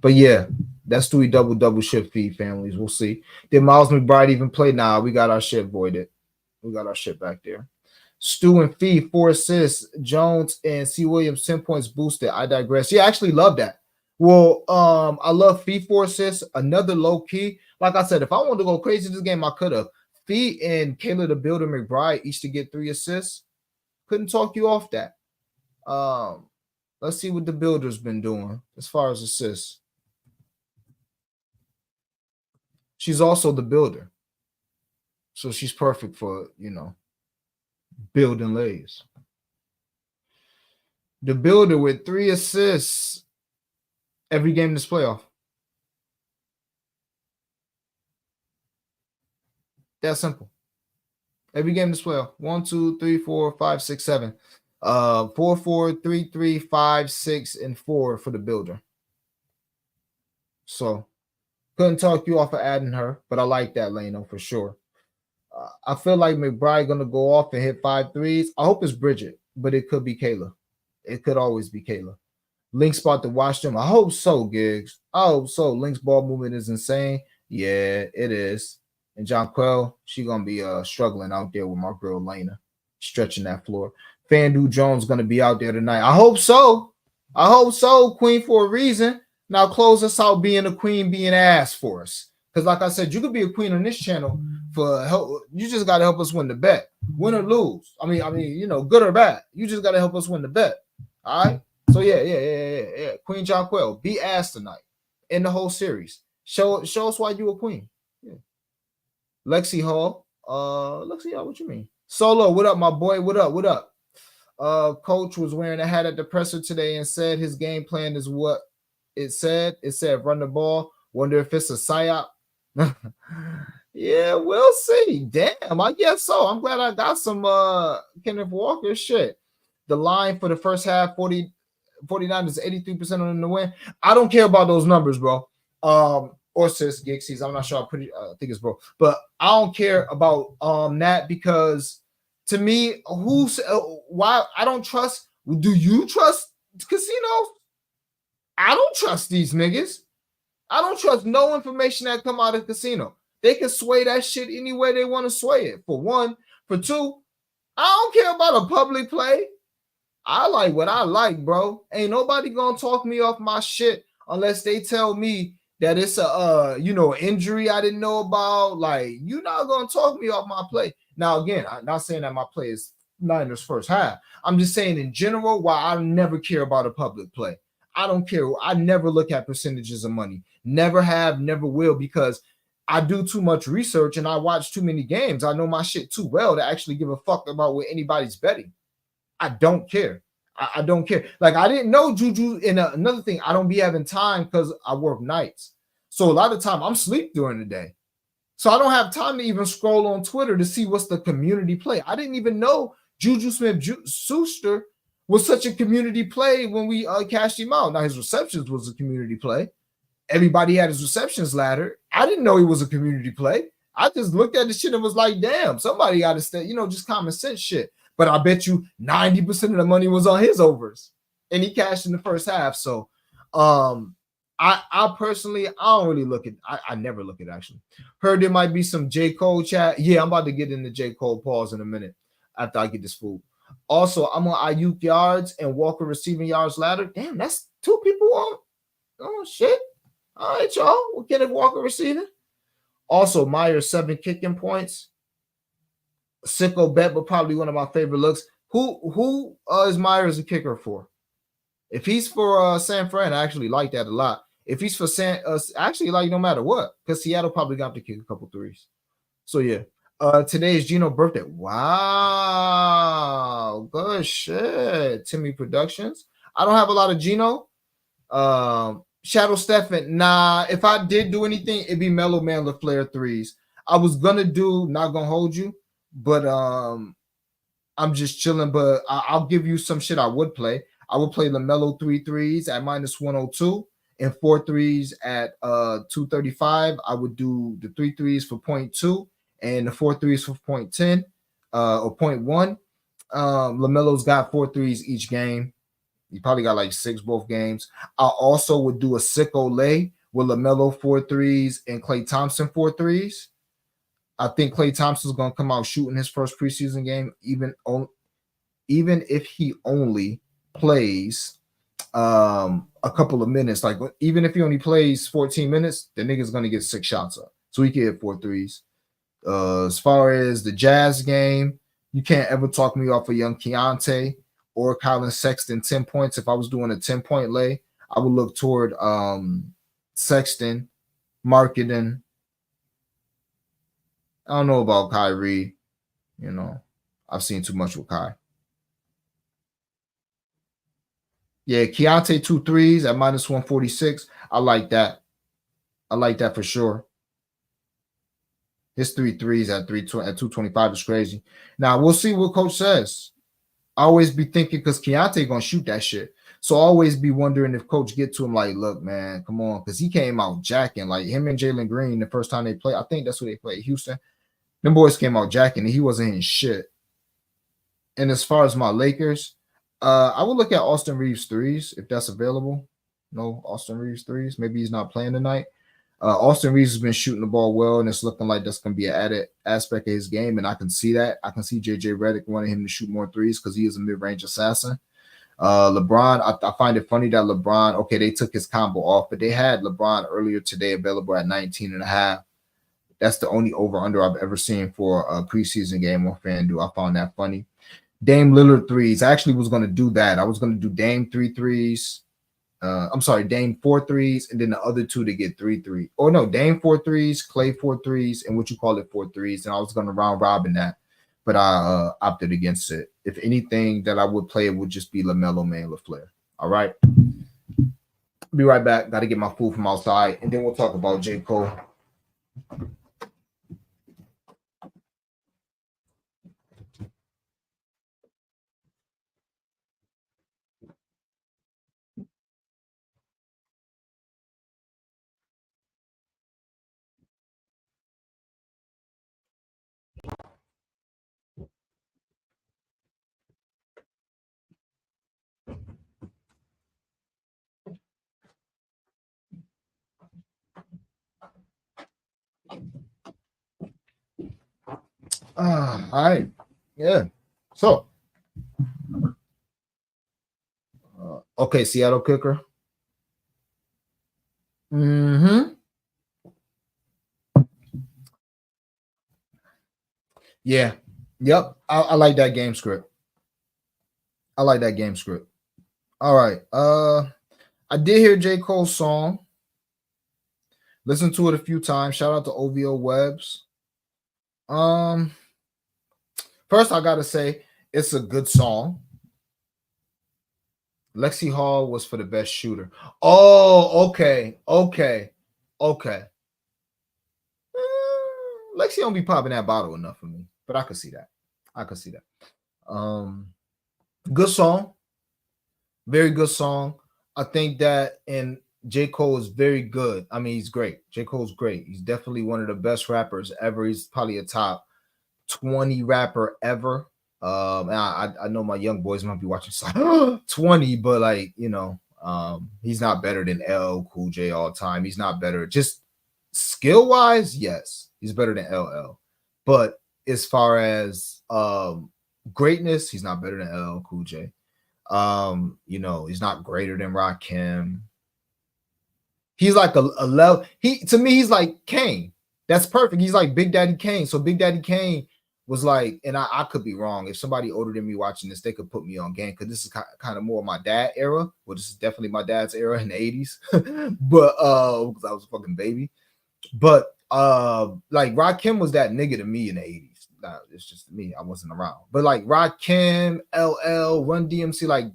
But yeah, that's Stewie double ship feed families. We'll see. Did Miles McBride even play? Nah, we got our shit voided. We got our shit back there. Stu and Fee, 4 assists. Jones and C. Williams, 10 points boosted. I digress. Yeah, I actually love that. Well, I love Fee 4 assists. Another low key. Like I said, if I wanted to go crazy this game, I could have. Fee and Kayla the Builder McBride each to get 3 assists. Couldn't talk you off that. Let's see what the Builder's been doing as far as assists. She's also the builder. So she's perfect for, building lays. The Builder with 3 assists every game this playoff. That's simple. Every game this playoff. 1, 2, 3, 4, 5, 6, 7. 4, 4, 3, 3, 5, 6, and 4 for the Builder. So couldn't talk you off of adding her, but I like that, Lano, for sure. I feel like McBride gonna go off and hit 5 threes. I hope it's Bridget, but it could be Kayla. It could always be Kayla. Link spot to watch them. I hope so, Gigs. I hope so. Link's ball movement is insane. Yeah, it is. And Jonquel, she gonna be struggling out there with my girl Lena, stretching that floor. FanDuel Jones gonna be out there tonight. I hope so. I hope so, Queen, for a reason. Now close us out being a queen, being ass for us. Because like I said, you could be a queen on this channel for help. You just gotta help us win the bet, win or lose. I mean, you know, good or bad. You just gotta help us win the bet. All right. So yeah. Queen Jonquel, be ass tonight in the whole series. Show us why you a queen. Yeah. Lexi Hall. Lexi Hall, what you mean? Solo, what up, my boy? What up? What up? Coach was wearing a hat at the presser today and said his game plan is what it said. It said run the ball. Wonder if it's a psyop. Yeah, we'll see. Damn, I guess so. I'm glad I got some Kenneth Walker shit. The line for the first half, 49 is 83% on the win. I don't care about those numbers, bro. Or sis Gixies. I'm not sure. I think it's bro. But I don't care about that because to me, why I don't trust. Do you trust casinos? I don't trust these niggas. I don't trust no information that come out of the casino. They can sway that shit any way they want to sway it. For one. For two, I don't care about a public play. I like what I like, bro. Ain't nobody gonna talk me off my shit unless they tell me that it's a injury I didn't know about. Like, you're not gonna talk me off my play. Now, again, I'm not saying that my play is Niners first half. I'm just saying in general why I never care about a public play. I don't care. I never look at percentages of money. Never have, never will, because I do too much research and I watch too many games. I know my shit too well to actually give a fuck about what anybody's betting. I don't care. I don't care. Like, I didn't know Juju. And another thing, I don't be having time because I work nights. So a lot of time I'm asleep during the day. So I don't have time to even scroll on Twitter to see what's the community play. I didn't even know Juju Smith-Schuster was such a community play when we cashed him out. Now, his receptions was a community play. Everybody had his receptions ladder. I didn't know he was a community play. I just looked at the shit and was like, damn, somebody got to stay, just common sense shit. But I bet you 90% of the money was on his overs. And he cashed in the first half. So I personally, I don't really look at, I never look at actually. Heard there might be some J. Cole chat. Yeah, I'm about to get into J. Cole pause in a minute after I get this food. Also, I'm on Ayuk yards and Walker receiving yards ladder. Damn, that's two people on. Oh, shit. All right, y'all. We'll get Walker receiving. Also, Myers 7 kicking points. Sicko bet, but probably one of my favorite looks. Who is Myers a kicker for? If he's for San Fran, I actually like that a lot. If he's for actually like no matter what, because Seattle probably got to kick a couple threes. So yeah. Today is Gino's birthday. Wow, good shit. Timmy Productions. I don't have a lot of Gino. Shadow Stephan. Nah, if I did do anything, it'd be Mellow Man LaFleur threes. I was gonna do, not gonna hold you, but I'm just chilling. But I'll give you some shit I would play. I would play LaMelo 3 threes at -102 and 4 threes at 235. I would do the 3 threes for 0.2 and the 4 threes for 0.10 or 0.1. LaMelo's got 4 threes each game. He probably got like 6 both games. I also would do a Sicko lay with LaMelo 4 threes and Klay Thompson 4 threes. I think Klay Thompson's gonna come out shooting his first preseason game, even if he only plays a couple of minutes. Like, even if he only plays 14 minutes, the nigga's gonna get 6 shots up, so he can hit 4 threes. As far as the Jazz game, you can't ever talk me off of young Keontae or Colin Sexton 10 points. If I was doing a 10-point lay, I would look toward Sexton, Marketing. I don't know about Kyrie. I've seen too much with Kai. Yeah, Keontae 2 threes at -146. I like that. I like that for sure. His 3 threes at 225 is crazy. Now we'll see what coach says. I always be thinking, because Keontae gonna shoot that shit. So I always be wondering if coach get to him like, look, man, come on, because he came out jacking. Like, him and Jalen Green the first time they played. I think that's who they played, Houston. Them boys came out jacking and he wasn't hitting shit. And as far as my Lakers, I would look at Austin Reeves threes if that's available. No Austin Reeves threes. Maybe he's not playing tonight. Austin Reeves has been shooting the ball well, and it's looking like that's going to be an added aspect of his game, and I can see that. I can see JJ Redick wanting him to shoot more threes because he is a mid-range assassin. LeBron, I find it funny that LeBron, okay, they took his combo off, but they had LeBron earlier today available at 19.5. That's the only over-under I've ever seen for a preseason game on FanDuel. I found that funny. Dame Lillard threes. I actually was going to do that. I was going to do Dame 3 threes. I'm sorry, Dame 4 threes, and then the other two to get 3 3. Or no, Dame 4 threes, Clay 4 threes, and what you call it 4 threes. And I was going to round robin that, but I opted against it. If anything that I would play, it would just be LaMelo Man LaFleur. All right. Be right back. Got to get my food from outside, and then we'll talk about J. Cole. All right. Yeah. So, okay, Seattle kicker. Mm-hmm. Yeah. Yep. I like that game script. I like that game script. All right. I did hear J. Cole's song. Listened to it a few times. Shout out to OVO Webs. First I gotta say it's a good song. Lexi Hall was for the best shooter. Oh, okay. Lexi don't be popping that bottle enough for me, but I could see that. Good song. Very good song. I think that, and J. Cole is very good. I mean, he's great. J. Cole's great. He's definitely one of the best rappers ever. He's probably a top 20 rapper ever. And I know my young boys might be watching 20, but like, he's not better than LL Cool J all time. He's not better. Just skill wise, yes, he's better than LL. But as far as greatness, he's not better than LL Cool J. He's not greater than Rakim. He's like a level. To me, he's like Kane. That's perfect. He's like Big Daddy Kane. So Big Daddy Kane was like, and I could be wrong. If somebody older than me watching this, they could put me on game because this is kind of more my dad era. Well, this is definitely my dad's era in the 80s. But because I was a fucking baby. But like Rakim was that nigga to me in the 80s. Nah, it's just me. I wasn't around. But like Rakim, LL, Run DMC, like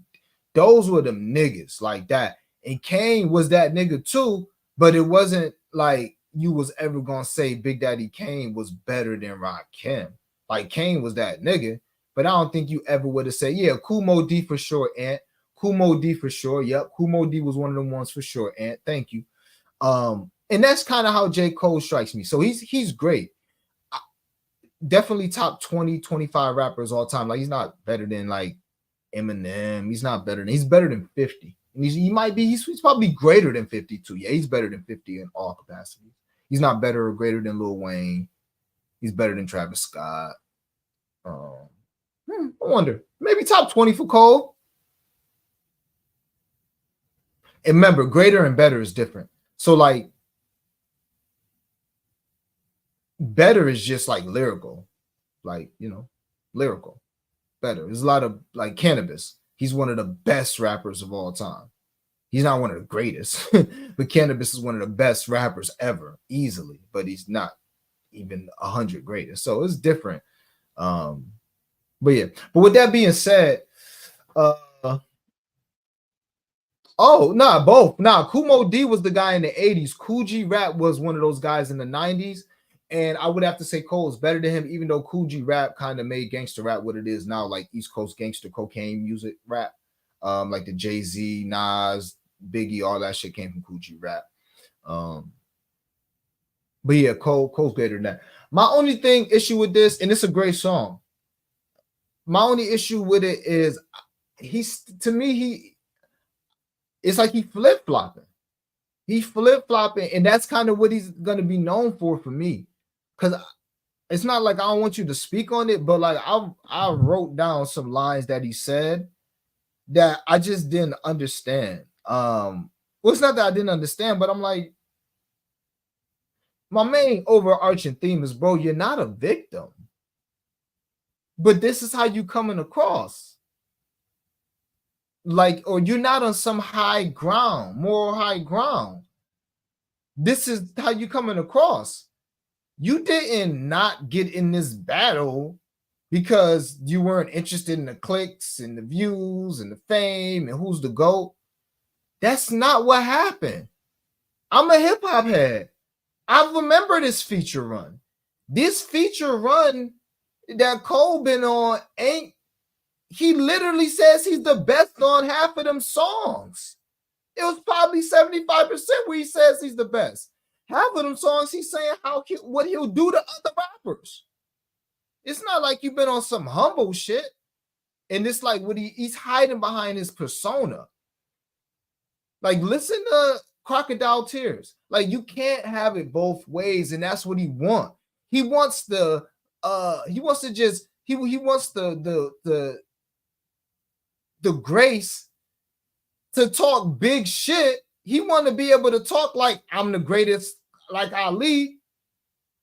those were them niggas like that. And Kane was that nigga too, but it wasn't like you was ever gonna say Big Daddy Kane was better than Rakim. Like Kane was that nigga, but I don't think you ever would have said, yeah, Kool Moe Dee for sure, Ant. Kool Moe Dee for sure. Yep, Kool Moe Dee was one of them ones for sure, Ant. Thank you. And that's kind of how J. Cole strikes me. So he's great. Definitely top 20, 25 rappers all time. Like he's not better than like Eminem. He's better than 50. And he's probably greater than 52. Yeah, he's better than 50 in all capacities. He's not better or greater than Lil Wayne. He's better than Travis Scott. I wonder. Maybe top 20 for Cole. And remember, greater and better is different. So like better is just like lyrical. Like, lyrical. Better. There's a lot of like Cannabis. He's one of the best rappers of all time. He's not one of the greatest, but Cannabis is one of the best rappers ever, easily. But he's not even 100 greatest, so it's different. But yeah. But with that being said, both. Kool Moe Dee was the guy in the 80s. Kool G Rap was one of those guys in the 90s. And I would have to say Cole is better than him, even though Kool G Rap kind of made gangster rap what it is now, like East Coast gangster cocaine music rap. Like the Jay-Z, Nas, Biggie, all that shit came from Kool G Rap. But yeah, Cole's greater than that. My only issue with this, and it's a great song. My only issue with it is it's like he flip-flopping. He's flip-flopping, and that's kind of what he's gonna be known for me. Because it's not like I don't want you to speak on it, but like I wrote down some lines that he said, that I just didn't understand. Well, it's not that I didn't understand, but I'm like, my main overarching theme is, bro, you're not a victim. But this is how you coming across. Like, or you're not on some high ground, moral high ground. This is how you coming across. You didn't not get in this battle because you weren't interested in the clicks and the views and the fame and who's the GOAT. That's not what happened. I'm a hip hop head. I remember this feature run. This feature run that Cole been on ain't, he literally says he's the best on half of them songs. It was probably 75% where he says he's the best. Half of them songs he's saying what he'll do to other rappers. It's not like you've been on some humble shit. And it's like what he's hiding behind his persona. Like, listen to Crocodile Tears. Like, you can't have it both ways, and that's what he wants. He wants the grace to talk big shit. He want to be able to talk like I'm the greatest, like Ali.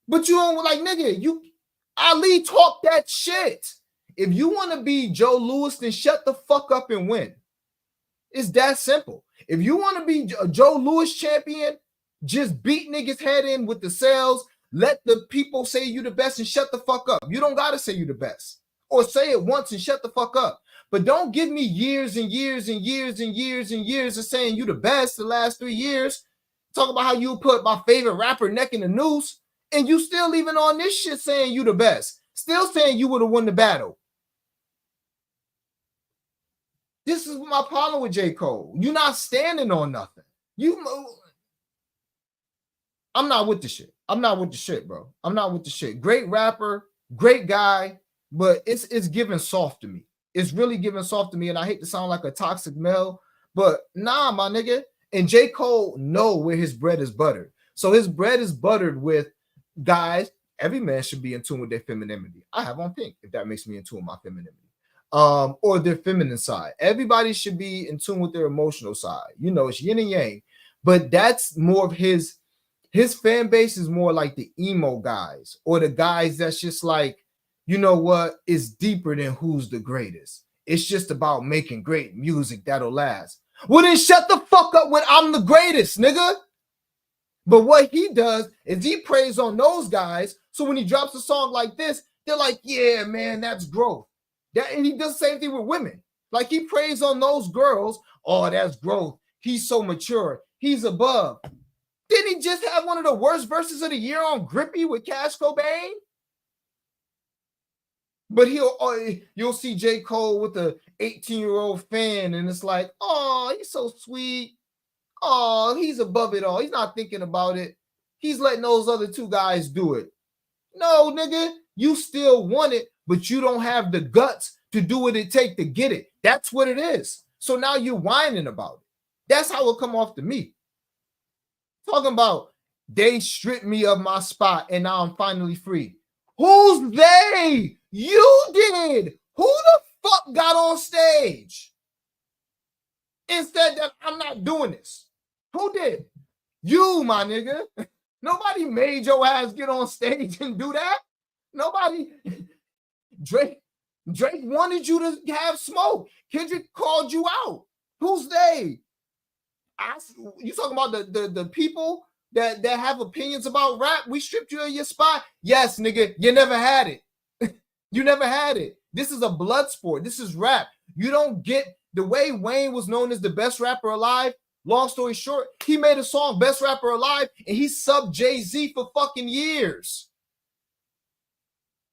But you don't, like, nigga, Ali talk that shit. If you want to be Joe Louis, then shut the fuck up and win. It's that simple. If you want to be a Joe Louis champion, just beat niggas head in with the sales. Let the people say you the best and shut the fuck up. You don't got to say you the best. Or say it once and shut the fuck up. But don't give me years and years and years and years and years of saying you the best the last 3 years. Talk about how you put my favorite rapper neck in the noose. And you still even on this shit saying you the best. Still saying you would have won the battle. This is my problem with J. Cole. You're not standing on nothing. I'm not with the shit. I'm not with the shit, bro. I'm not with the shit. Great rapper, great guy, but it's giving soft to me. It's really giving soft to me, and I hate to sound like a toxic male, but nah, my nigga. And J. Cole know where his bread is buttered. So his bread is buttered with guys. Every man should be in tune with their femininity. I have on pink, if that makes me in tune with my femininity. Or their feminine side. Everybody should be in tune with their emotional side. You know, it's yin and yang. But that's more of his fan base is more like the emo guys or the guys that's just like, you know what, it's deeper than who's the greatest. It's just about making great music that'll last. Well, then shut the fuck up when I'm the greatest, nigga. But what he does is he preys on those guys. So when he drops a song like this, they're like, yeah, man, that's growth. And he does the same thing with women. Like, he preys on those girls. Oh, that's growth. He's so mature. He's above. Didn't he just have one of the worst verses of the year on Grippy with Cash Cobain? But you'll see J. Cole with the 18-year-old fan, and it's like, oh, he's so sweet. Oh, he's above it all. He's not thinking about it. He's letting those other two guys do it. No, nigga, you still want it, but you don't have the guts to do what it takes to get it. That's what it is. So now you're whining about it. That's how it come off to me. Talking about they stripped me of my spot and now I'm finally free. Who's they? You did. Who the fuck got on stage and said that I'm not doing this? Who did? You, my nigga. Nobody made your ass get on stage and do that. Nobody. Drake wanted you to have smoke. Kendrick called you out. Who's they? You talking about the people that have opinions about rap? We stripped you of your spot. Yes, nigga, you never had it. You never had it. This is a blood sport. This is rap. You don't get the way Wayne was known as the best rapper alive. Long story short, he made a song, Best Rapper Alive, and he subbed Jay-Z for fucking years.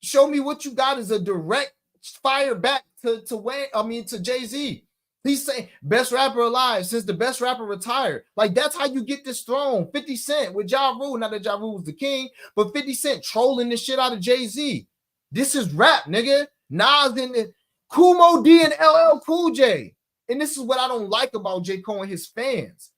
Show me what you got as a direct fire back to Wayne, to Jay-Z. He's saying best rapper alive since the best rapper retired. Like, that's how you get this throne. 50 Cent with Ja Rule, not that Ja Rule was the king, but 50 Cent trolling the shit out of Jay-Z. This is rap, nigga. Nas and Kumo D and LL Cool J. And this is what I don't like about J. Cole and his fans.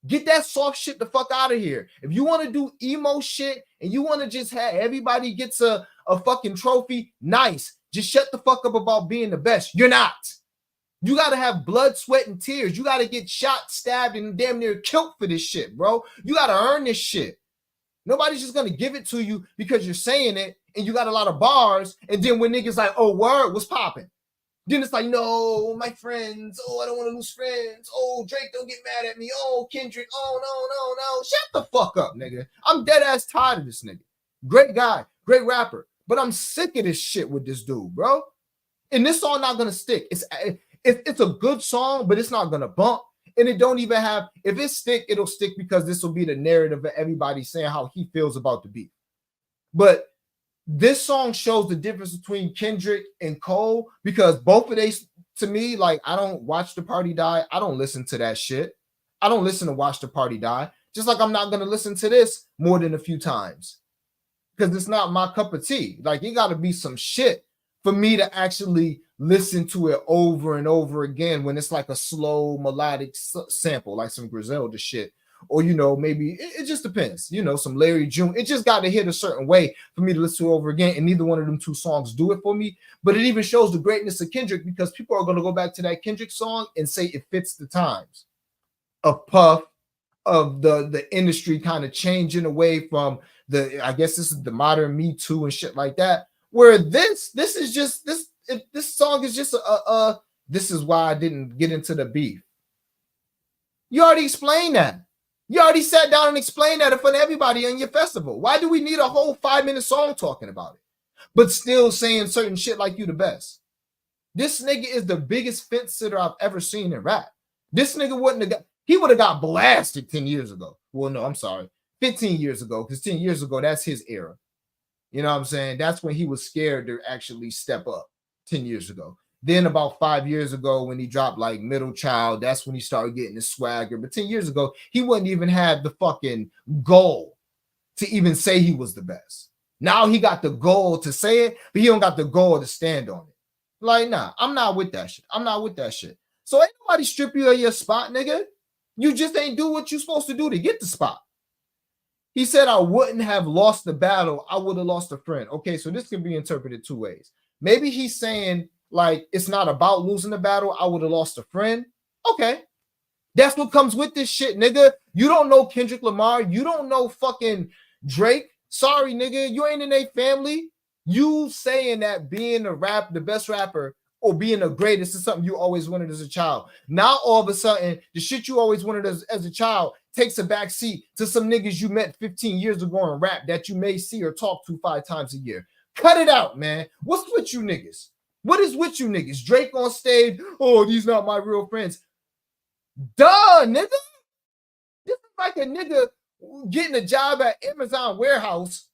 Get that soft shit the fuck out of here. If you want to do emo shit and you want to just have everybody gets a fucking trophy, nice. Just shut the fuck up about being the best. You're not. You got to have blood, sweat, and tears. You got to get shot, stabbed, and damn near killed for this shit, bro. You got to earn this shit. Nobody's just going to give it to you because you're saying it and you got a lot of bars. And then when niggas like, oh, word, what's popping? Then it's like, no, my friends. Oh, I don't want to lose friends. Oh, Drake, don't get mad at me. Oh, Kendrick. Oh, no. Shut the fuck up, nigga. I'm dead ass tired of this nigga. Great guy, great rapper. But I'm sick of this shit with this dude, bro. And this song not going to stick. It's a good song, but it's not going to bump. And it don't even have, if it stick, it'll stick because this will be the narrative of everybody saying how he feels about the beat. But this song shows the difference between Kendrick and Cole because both of these, to me, like, I don't watch The Party Die. I don't listen to that shit. I don't listen to Watch the Party Die. Just like I'm not going to listen to this more than a few times because it's not my cup of tea. Like, it got to be some shit for me to actually listen to it over and over again when it's like a slow melodic sample, like some Griselda shit. Or, you know, maybe it just depends, you know, some Larry June. It just got to hit a certain way for me to listen to it over again. And neither one of them two songs do it for me. But it even shows the greatness of Kendrick because people are going to go back to that Kendrick song and say it fits the times of Puff, of the industry kind of changing away from I guess this is the modern Me Too and shit like that. Where this is just this song is just this is why I didn't get into the beef. You already explained that. You already sat down and explained that in front of everybody on your festival. Why do we need a whole 5-minute song talking about it, but still saying certain shit like you the best? This nigga is the biggest fence sitter I've ever seen in rap. This nigga would have got blasted 10 years ago. Well, no, I'm sorry, 15 years ago, because 10 years ago, that's his era. You know what I'm saying? That's when he was scared to actually step up 10 years ago. Then about 5 years ago, when he dropped like Middle Child, that's when he started getting his swagger. But 10 years ago, he wouldn't even have the fucking goal to even say he was the best. Now he got the goal to say it, but he don't got the goal to stand on it. Like, nah, I'm not with that shit. I'm not with that shit. So ain't nobody strip you of your spot, nigga. You just ain't do what you supposed to do to get the spot. He said, I wouldn't have lost the battle. I would have lost a friend. Okay, so this can be interpreted two ways. Maybe he's saying, like, it's not about losing the battle. I would have lost a friend. Okay. That's what comes with this shit, nigga. You don't know Kendrick Lamar. You don't know fucking Drake. Sorry, nigga. You ain't in their family. You saying that being the best rapper or being the greatest is something you always wanted as a child. Now, all of a sudden, the shit you always wanted as a child takes a back seat to some niggas you met 15 years ago in rap that you may see or talk to 5 times a year. Cut it out, man. What's with you niggas? What is with you niggas? Drake on stage. Oh, these not my real friends. Duh, nigga. This is like a nigga getting a job at Amazon warehouse,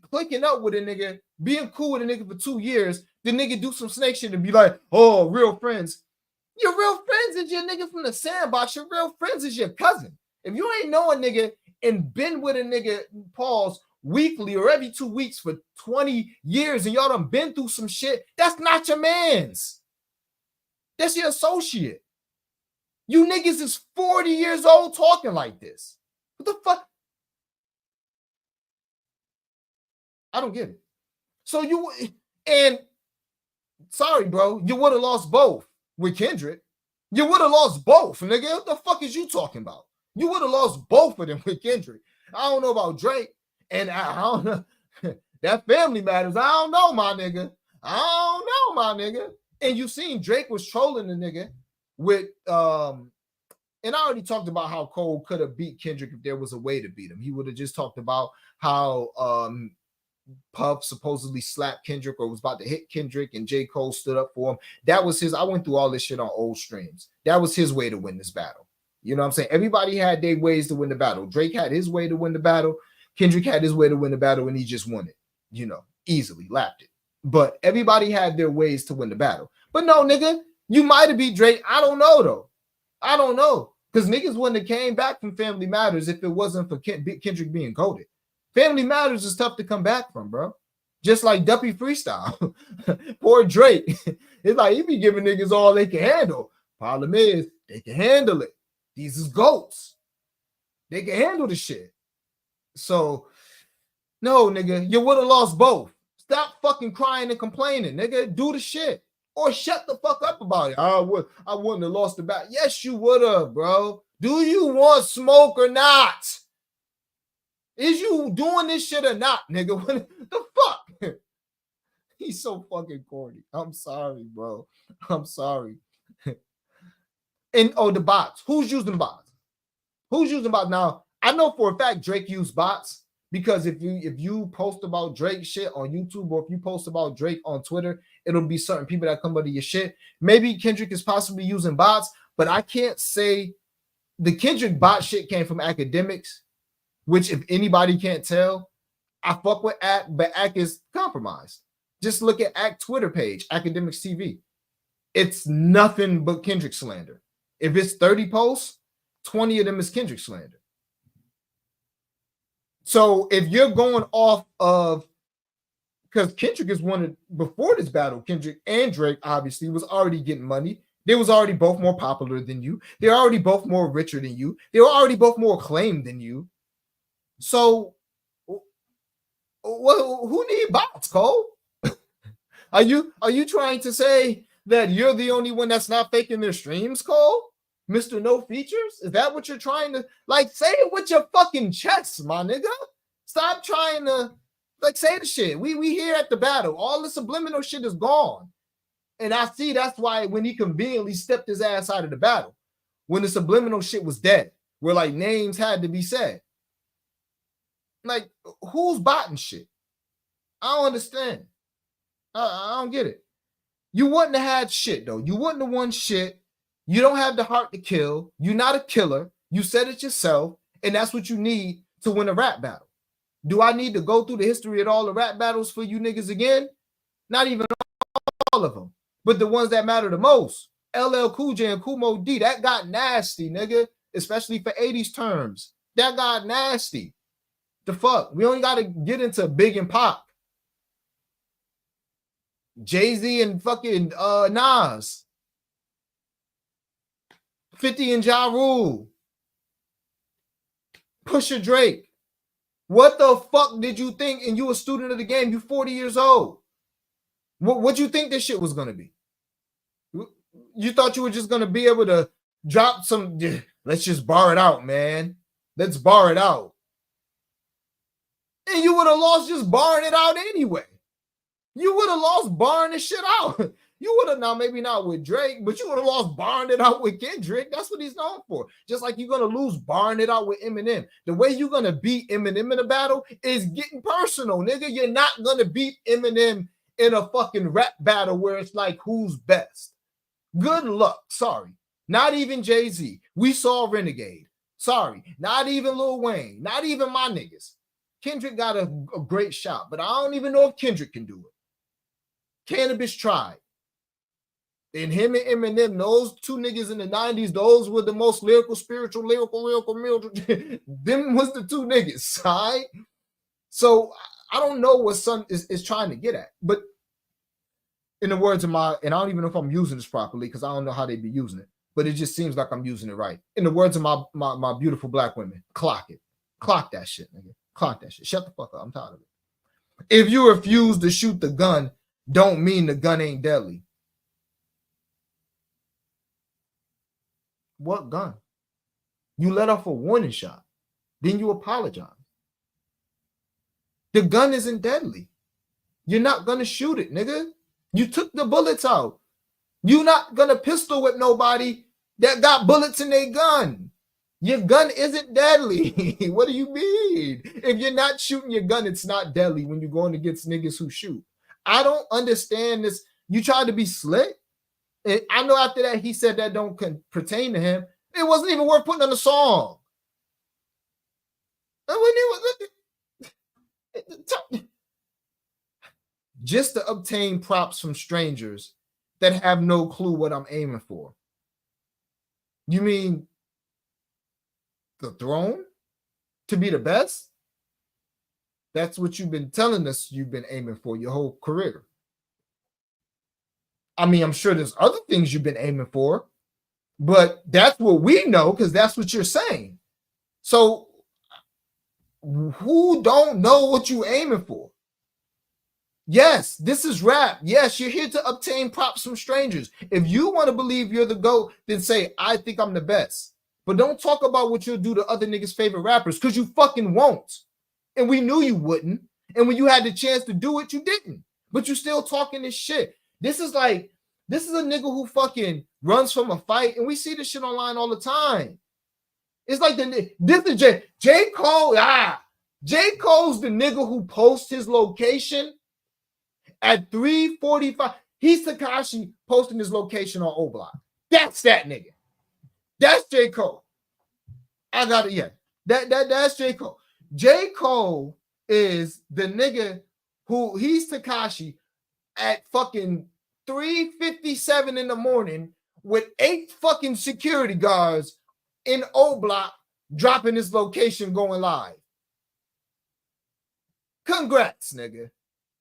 clicking up with a nigga, being cool with a nigga for 2 years. The nigga do some snake shit and be like, oh, real friends. Your real friends is your nigga from the sandbox. Your real friends is your cousin. If you ain't know a nigga and been with a nigga, pause, weekly or every 2 weeks for 20 years and y'all done been through some shit, that's not your mans. That's your associate. You niggas is 40 years old talking like this. What the fuck? I don't get it. So sorry, bro, you would have lost both with Kendrick. You would have lost both, nigga. What the fuck is you talking about? You would have lost both of them with Kendrick. I don't know about Drake. And I don't know. That family matters. I don't know, my nigga. I don't know, my nigga. And you seen Drake was trolling the nigga with and I already talked about how Cole could have beat Kendrick if there was a way to beat him. He would have just talked about how Puff supposedly slapped Kendrick or was about to hit Kendrick and J. Cole stood up for him. That was his. I went through all this shit on old streams. That was his way to win this battle. You know what I'm saying? Everybody had their ways to win the battle. Drake had his way to win the battle. Kendrick had his way to win the battle and he just won it, you know, easily, lapped it. But everybody had their ways to win the battle. But no, nigga, you might have beat Drake. I don't know, though. I don't know. Because niggas wouldn't have came back from Family Matters if it wasn't for Kendrick being coded. Family Matters is tough to come back from, bro. Just like Duppy Freestyle. Poor Drake. It's like he be giving niggas all they can handle. Problem is, they can handle it. These is GOATs. They can handle the shit. So, no, nigga, you would have lost both. Stop fucking crying and complaining, nigga. Do the shit. or shut the fuck up about it. I wouldn't have lost the battle. Yes, you would have, bro. Do you want smoke or not? Is you doing this shit or not, nigga? What the fuck? He's so fucking corny. I'm sorry, bro. I'm sorry. And the bots. Who's using bots? Who's using bots? Now, I know for a fact Drake used bots, because if you post about Drake shit on YouTube, or if you post about Drake on Twitter, it'll be certain people that come under your shit. Maybe Kendrick is possibly using bots, but I can't say the Kendrick bot shit came from academics, which if anybody can't tell, I fuck with Act, but Act is compromised. Just look at Act Twitter page, Academics TV. It's nothing but Kendrick slander. If it's 30 posts, 20 of them is Kendrick slander. So if you're going off of, because Kendrick is one of, before this battle, Kendrick and Drake obviously was already getting money. They was already both more popular than you. They're already both more richer than you. They were already both more acclaimed than you. So who need bots, Cole? Are you trying to say that you're the only one that's not faking their streams, Cole? Mr. No Features? Is that what you're trying to, like, say it with your fucking chest, my nigga? Stop trying to, like, say the shit. We here at the battle. All the subliminal shit is gone. And I see that's why when he conveniently stepped his ass out of the battle, when the subliminal shit was dead, where like names had to be said. Like, who's botting shit? I don't understand. I don't get it. You wouldn't have had shit, though. You wouldn't have won shit. You don't have the heart to kill. You're not a killer. You said it yourself, and that's what you need to win a rap battle. Do I need to go through the history of all the rap battles for you niggas again? Not even all of them, but the ones that matter the most. LL Cool J and Kool Moe Dee, that got nasty, nigga, especially for 80s terms. That got nasty. The fuck? We only got to get into Big and Pac. Jay-Z and fucking Nas. 50 and Ja Rule. Pusha Drake. What the fuck did you think? And you a student of the game. You 40 years old. What you think this shit was going to be? You thought you were just going to be able to drop some, let's just bar it out, man. Let's bar it out. And you would have lost just barring it out anyway. You would have lost barring this shit out. You would have, now maybe not with Drake, but you would have lost barring it out with Kendrick. That's what he's known for. Just like you're going to lose barring it out with Eminem. The way you're going to beat Eminem in a battle is getting personal, nigga. You're not going to beat Eminem in a fucking rap battle where it's like, who's best? Good luck. Sorry. Not even Jay-Z. We saw Renegade. Sorry. Not even Lil Wayne. Not even my niggas. Kendrick got a great shot, but I don't even know if Kendrick can do it. Cannabis tried. And him and Eminem, those two niggas in the 90s, those were the most lyrical. Them was the two niggas, all right? So I don't know what Son is trying to get at. But in the words of my, and I don't even know if I'm using this properly because I don't know how they be using it, but it just seems like I'm using it right. In the words of my beautiful black women, clock it. Clock that shit, nigga. Clock that shit. Shut the fuck up. I'm tired of it. If you refuse to shoot the gun, don't mean the gun ain't deadly. What gun? You let off a warning shot. Then you apologize. The gun isn't deadly. You're not going to shoot it, nigga. You took the bullets out. You're not going to pistol whip nobody that got bullets in their gun. Your gun isn't deadly. What do you mean? If you're not shooting your gun, it's not deadly when you're going against niggas who shoot. I don't understand this. You tried to be slick. And I know after that he said that don't pertain to him. It wasn't even worth putting on the song. Just to obtain props from strangers that have no clue what I'm aiming for. You mean the throne? To be the best? That's what you've been telling us you've been aiming for your whole career. I mean, I'm sure there's other things you've been aiming for, but that's what we know because that's what you're saying. So who don't know what you're aiming for? Yes, this is rap. Yes, you're here to obtain props from strangers. If you want to believe you're the GOAT, then say, I think I'm the best. But don't talk about what you'll do to other niggas' favorite rappers, because you fucking won't. And we knew you wouldn't. And when you had the chance to do it, you didn't. But you still talking this shit. This is a nigga who fucking runs from a fight, and we see this shit online all the time. It's like this is J. Cole. J. Cole's the nigga who posts his location at 3:45. He's Tekashi posting his location on O Block. That's that nigga. That's J. Cole. I got it. Yeah. That's J. Cole. J. Cole is the nigga who he's Tekashi at fucking 3:57 in the morning with 8 fucking security guards in O Block dropping his location going live. Congrats, nigga.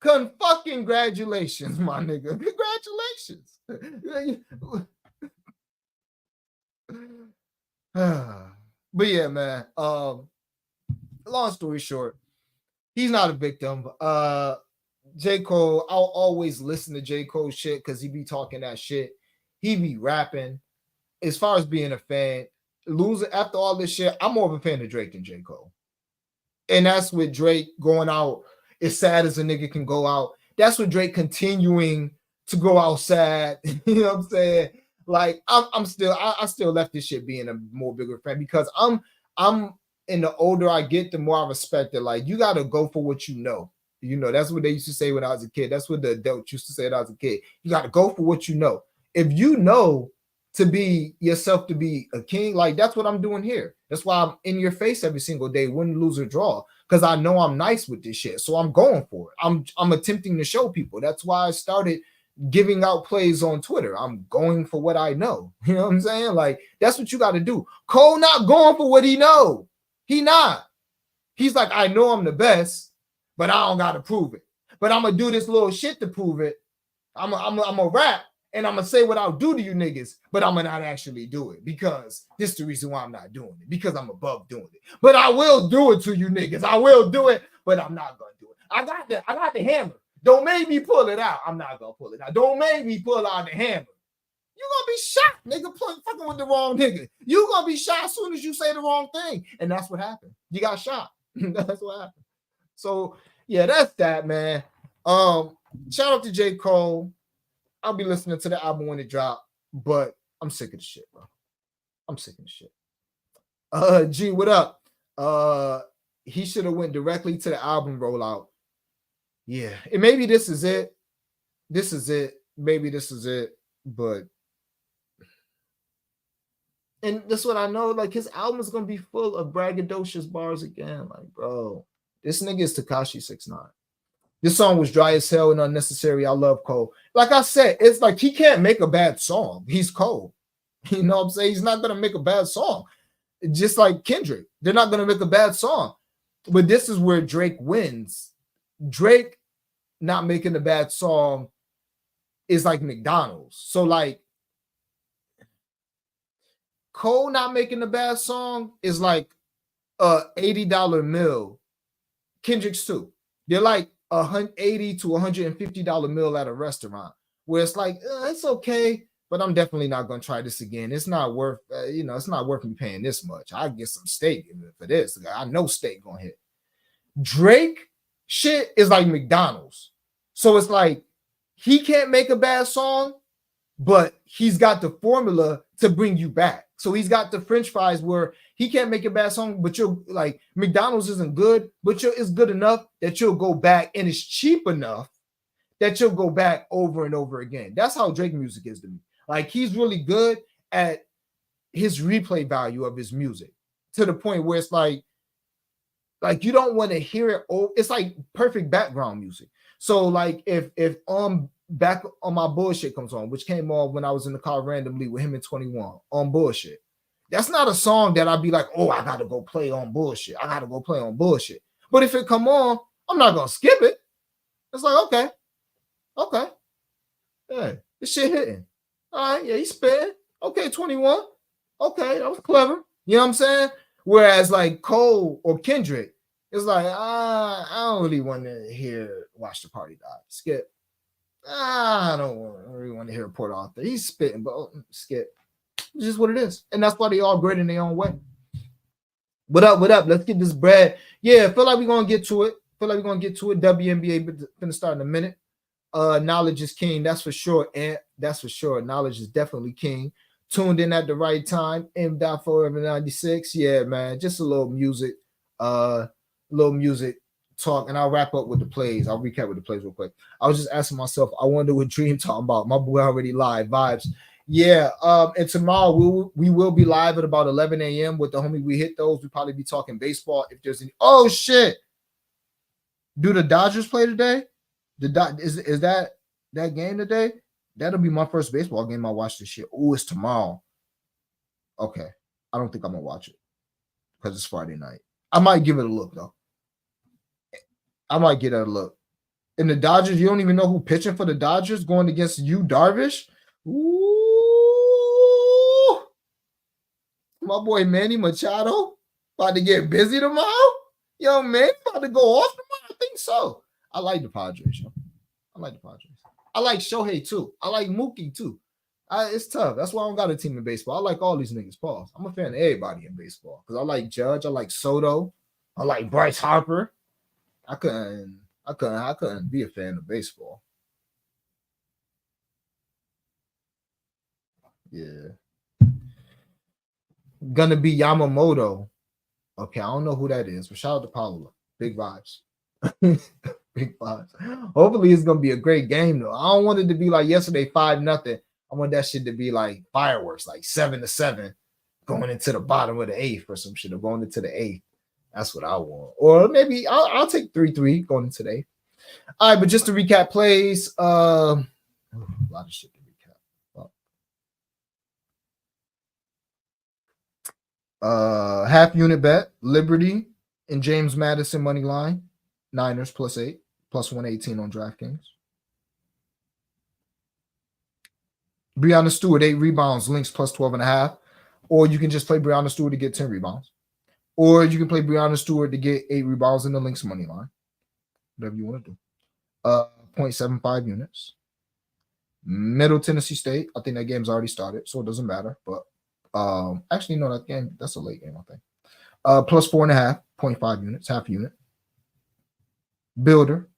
Congratulations, my nigga. Congratulations. But yeah, man. Long story short, he's not a victim. J. Cole, I'll always listen to J. Cole shit because he be talking that shit. He be rapping. As far as being a fan, after all this shit, I'm more of a fan of Drake than J. Cole. And that's with Drake going out as sad as a nigga can go out. That's with Drake continuing to go out sad. You know what I'm saying? Like I still left this shit being a more bigger fan because I'm and the older I get, the more I respect it. Like you gotta go for what you know. You know, that's what they used to say when I was a kid. That's what the adults used to say when I was a kid. You gotta go for what you know. If you know to be yourself, to be a king, like that's what I'm doing here. That's why I'm in your face every single day, win, lose, or draw, because I know I'm nice with this shit. So I'm going for it. I'm attempting to show people. That's why I started giving out plays on Twitter. I'm going for what I know. You know what I'm saying? Like that's what you got to do. Cole not going for what he know. He not. He's like, I know I'm the best, but I don't got to prove it. But I'm gonna do this little shit to prove it. I'm a rap. And I'm going to say what I'll do to you niggas, but I'm going to not actually do it because this is the reason why I'm not doing it, because I'm above doing it. But I will do it to you niggas. I will do it, but I'm not going to do it. I got the hammer. Don't make me pull it out. I'm not going to pull it out. Don't make me pull out the hammer. You're going to be shot, nigga, fucking with the wrong nigga. You're going to be shot as soon as you say the wrong thing. And that's what happened. You got shot. That's what happened. So, yeah, that's that, man. Shout out to J. Cole. I'll be listening to the album when it drops, but I'm sick of the shit, bro. I'm sick of the shit. G, what up? He should have went directly to the album rollout. Yeah, and maybe this is it. This is it. Maybe this is it. But and that's what I know. Like his album is gonna be full of braggadocious bars again. Like, bro, this nigga is Tekashi 6ix9ine. This song was dry as hell and unnecessary. I love Cole. Like I said, it's like he can't make a bad song. He's Cole. You know what I'm saying? He's not going to make a bad song. Just like Kendrick. They're not going to make a bad song. But this is where Drake wins. Drake not making a bad song is like McDonald's. So like Cole not making a bad song is like a $80 meal. Kendrick's too. They're like $80 to $150 meal at a restaurant, where it's like it's okay, but I'm definitely not gonna try this again. It's not worth, it's not worth me paying this much. I get some steak for this. I know steak gonna hit. Drake shit is like McDonald's, so it's like he can't make a bad song, but he's got the formula to bring you back. So he's got the French fries where he can't make a bad song, but you're like McDonald's isn't good, but it's good enough that you'll go back, and it's cheap enough that you'll go back over and over again. That's how Drake music is to me. Like he's really good at his replay value of his music to the point where it's like you don't want to hear it. It's like perfect background music. So like if Back on My Bullshit comes on, which came on when I was in the car randomly with him in 21 on Bullshit. That's not a song that I'd be like, oh, I gotta go play on Bullshit. I gotta go play on Bullshit. But if it come on, I'm not gonna skip it. It's like, okay. Yeah, this shit hitting. All right, yeah, he's spitting. Okay, 21. Okay, that was clever. You know what I'm saying? Whereas like Cole or Kendrick, It's like, I don't really want to watch the party die. Skip. I don't really want to hear Port Arthur. He's spitting, but skip. It's just what it is. And that's why they all great in their own way. What up? What up? Let's get this bread. Yeah, I feel like we're going to get to it. WNBA gonna start in a minute. Knowledge is king. That's for sure. And that's for sure. Knowledge is definitely king. Tuned in at the right time. M.Forever 96. Yeah, man. Just a little music. Talk, and I'll wrap up with the plays. I'll recap with the plays real quick. I was just asking myself, I wonder what Dream talking about. My boy already live vibes. Yeah. And tomorrow we will be live at about 11 a.m. with the homie. We hit those. We probably be talking baseball if there's any. Oh shit! Do the Dodgers play today? Is that game today? That'll be my first baseball game I watch this shit. Oh, it's tomorrow. Okay. I don't think I'm gonna watch it because it's Friday night. I might give it a look though. I might get a look. And the Dodgers, you don't even know who pitching for the Dodgers going against Yu Darvish. Ooh, my boy Manny Machado about to get busy tomorrow. Yo, man, about to go off tomorrow. I think so. I like the Padres, yo. I like Shohei too. I like Mookie too. It's tough. That's why I don't got a team in baseball. I like all these niggas. Pause. I'm a fan of everybody in baseball because I like Judge. I like Soto. I like Bryce Harper. I couldn't be a fan of baseball. Yeah. Gonna be Yamamoto. Okay, I don't know who that is, but shout out to Paula. Big vibes. Big vibes. Hopefully it's gonna be a great game though. I don't want it to be like yesterday, 5-0. I want that shit to be like fireworks, like 7-7, going into the bottom of the 8th or some shit, or going into the 8th. That's what I want. Or maybe I'll take 3-3 going in today. All right, but just to recap plays, a lot of shit to recap. Half unit bet, Liberty and James Madison money line, Niners +8, +118 on DraftKings. Breanna Stewart, 8 rebounds, Lynx +12.5. Or you can just play Breanna Stewart to get 10 rebounds. Or you can play Breanna Stewart to get 8 rebounds in the Lynx money line. Whatever you want to do. 0.75 units. Middle Tennessee State. I think that game's already started, so it doesn't matter. But actually, no, that's a late game, I think. +4.5, 0.5 units, half unit. Builder.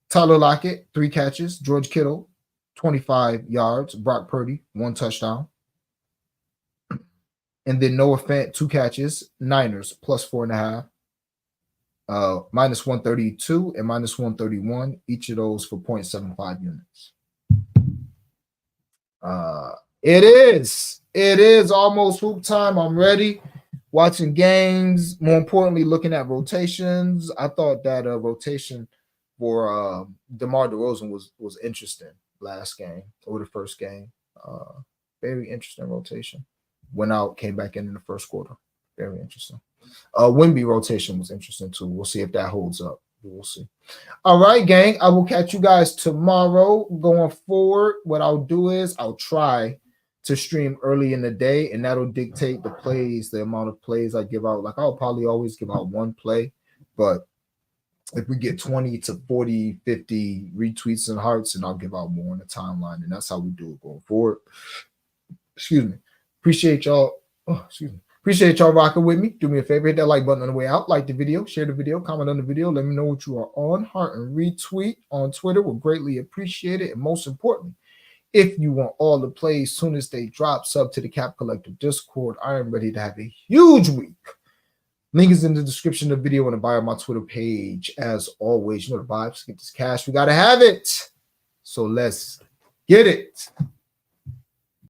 Tyler Lockett, 3 catches. George Kittle, 25 yards. Brock Purdy, 1 touchdown. And then Noah Fant, 2 catches. Niners +4.5. -132 and -131, each of those for 0.75 units. It is almost hoop time. I'm ready. Watching games, more importantly, looking at rotations. I thought that rotation for DeMar DeRozan was interesting last game or the first game. Very interesting rotation. Went out, came back in the first quarter. Very interesting. Wemby rotation was interesting too. We'll see if that holds up. We'll see. All right, gang. I will catch you guys tomorrow. Going forward, what I'll do is I'll try to stream early in the day, and that'll dictate the plays, the amount of plays I give out. Like I'll probably always give out 1 play, but if we get 20 to 40, 50 retweets and hearts, and I'll give out more on the timeline, and that's how we do it going forward. Excuse me. Appreciate y'all. Appreciate y'all rocking with me. Do me a favor, hit that like button on the way out. Like the video, share the video, comment on the video. Let me know what you are on. Heart and retweet on Twitter. We'll greatly appreciate it. And most importantly, if you want all the plays soon as they drop, sub to the Cap Collective Discord. I am ready to have a huge week. Link is in the description of the video and the bio of my Twitter page. As always, you know the vibes. Get this cash. We got to have it. So let's get it.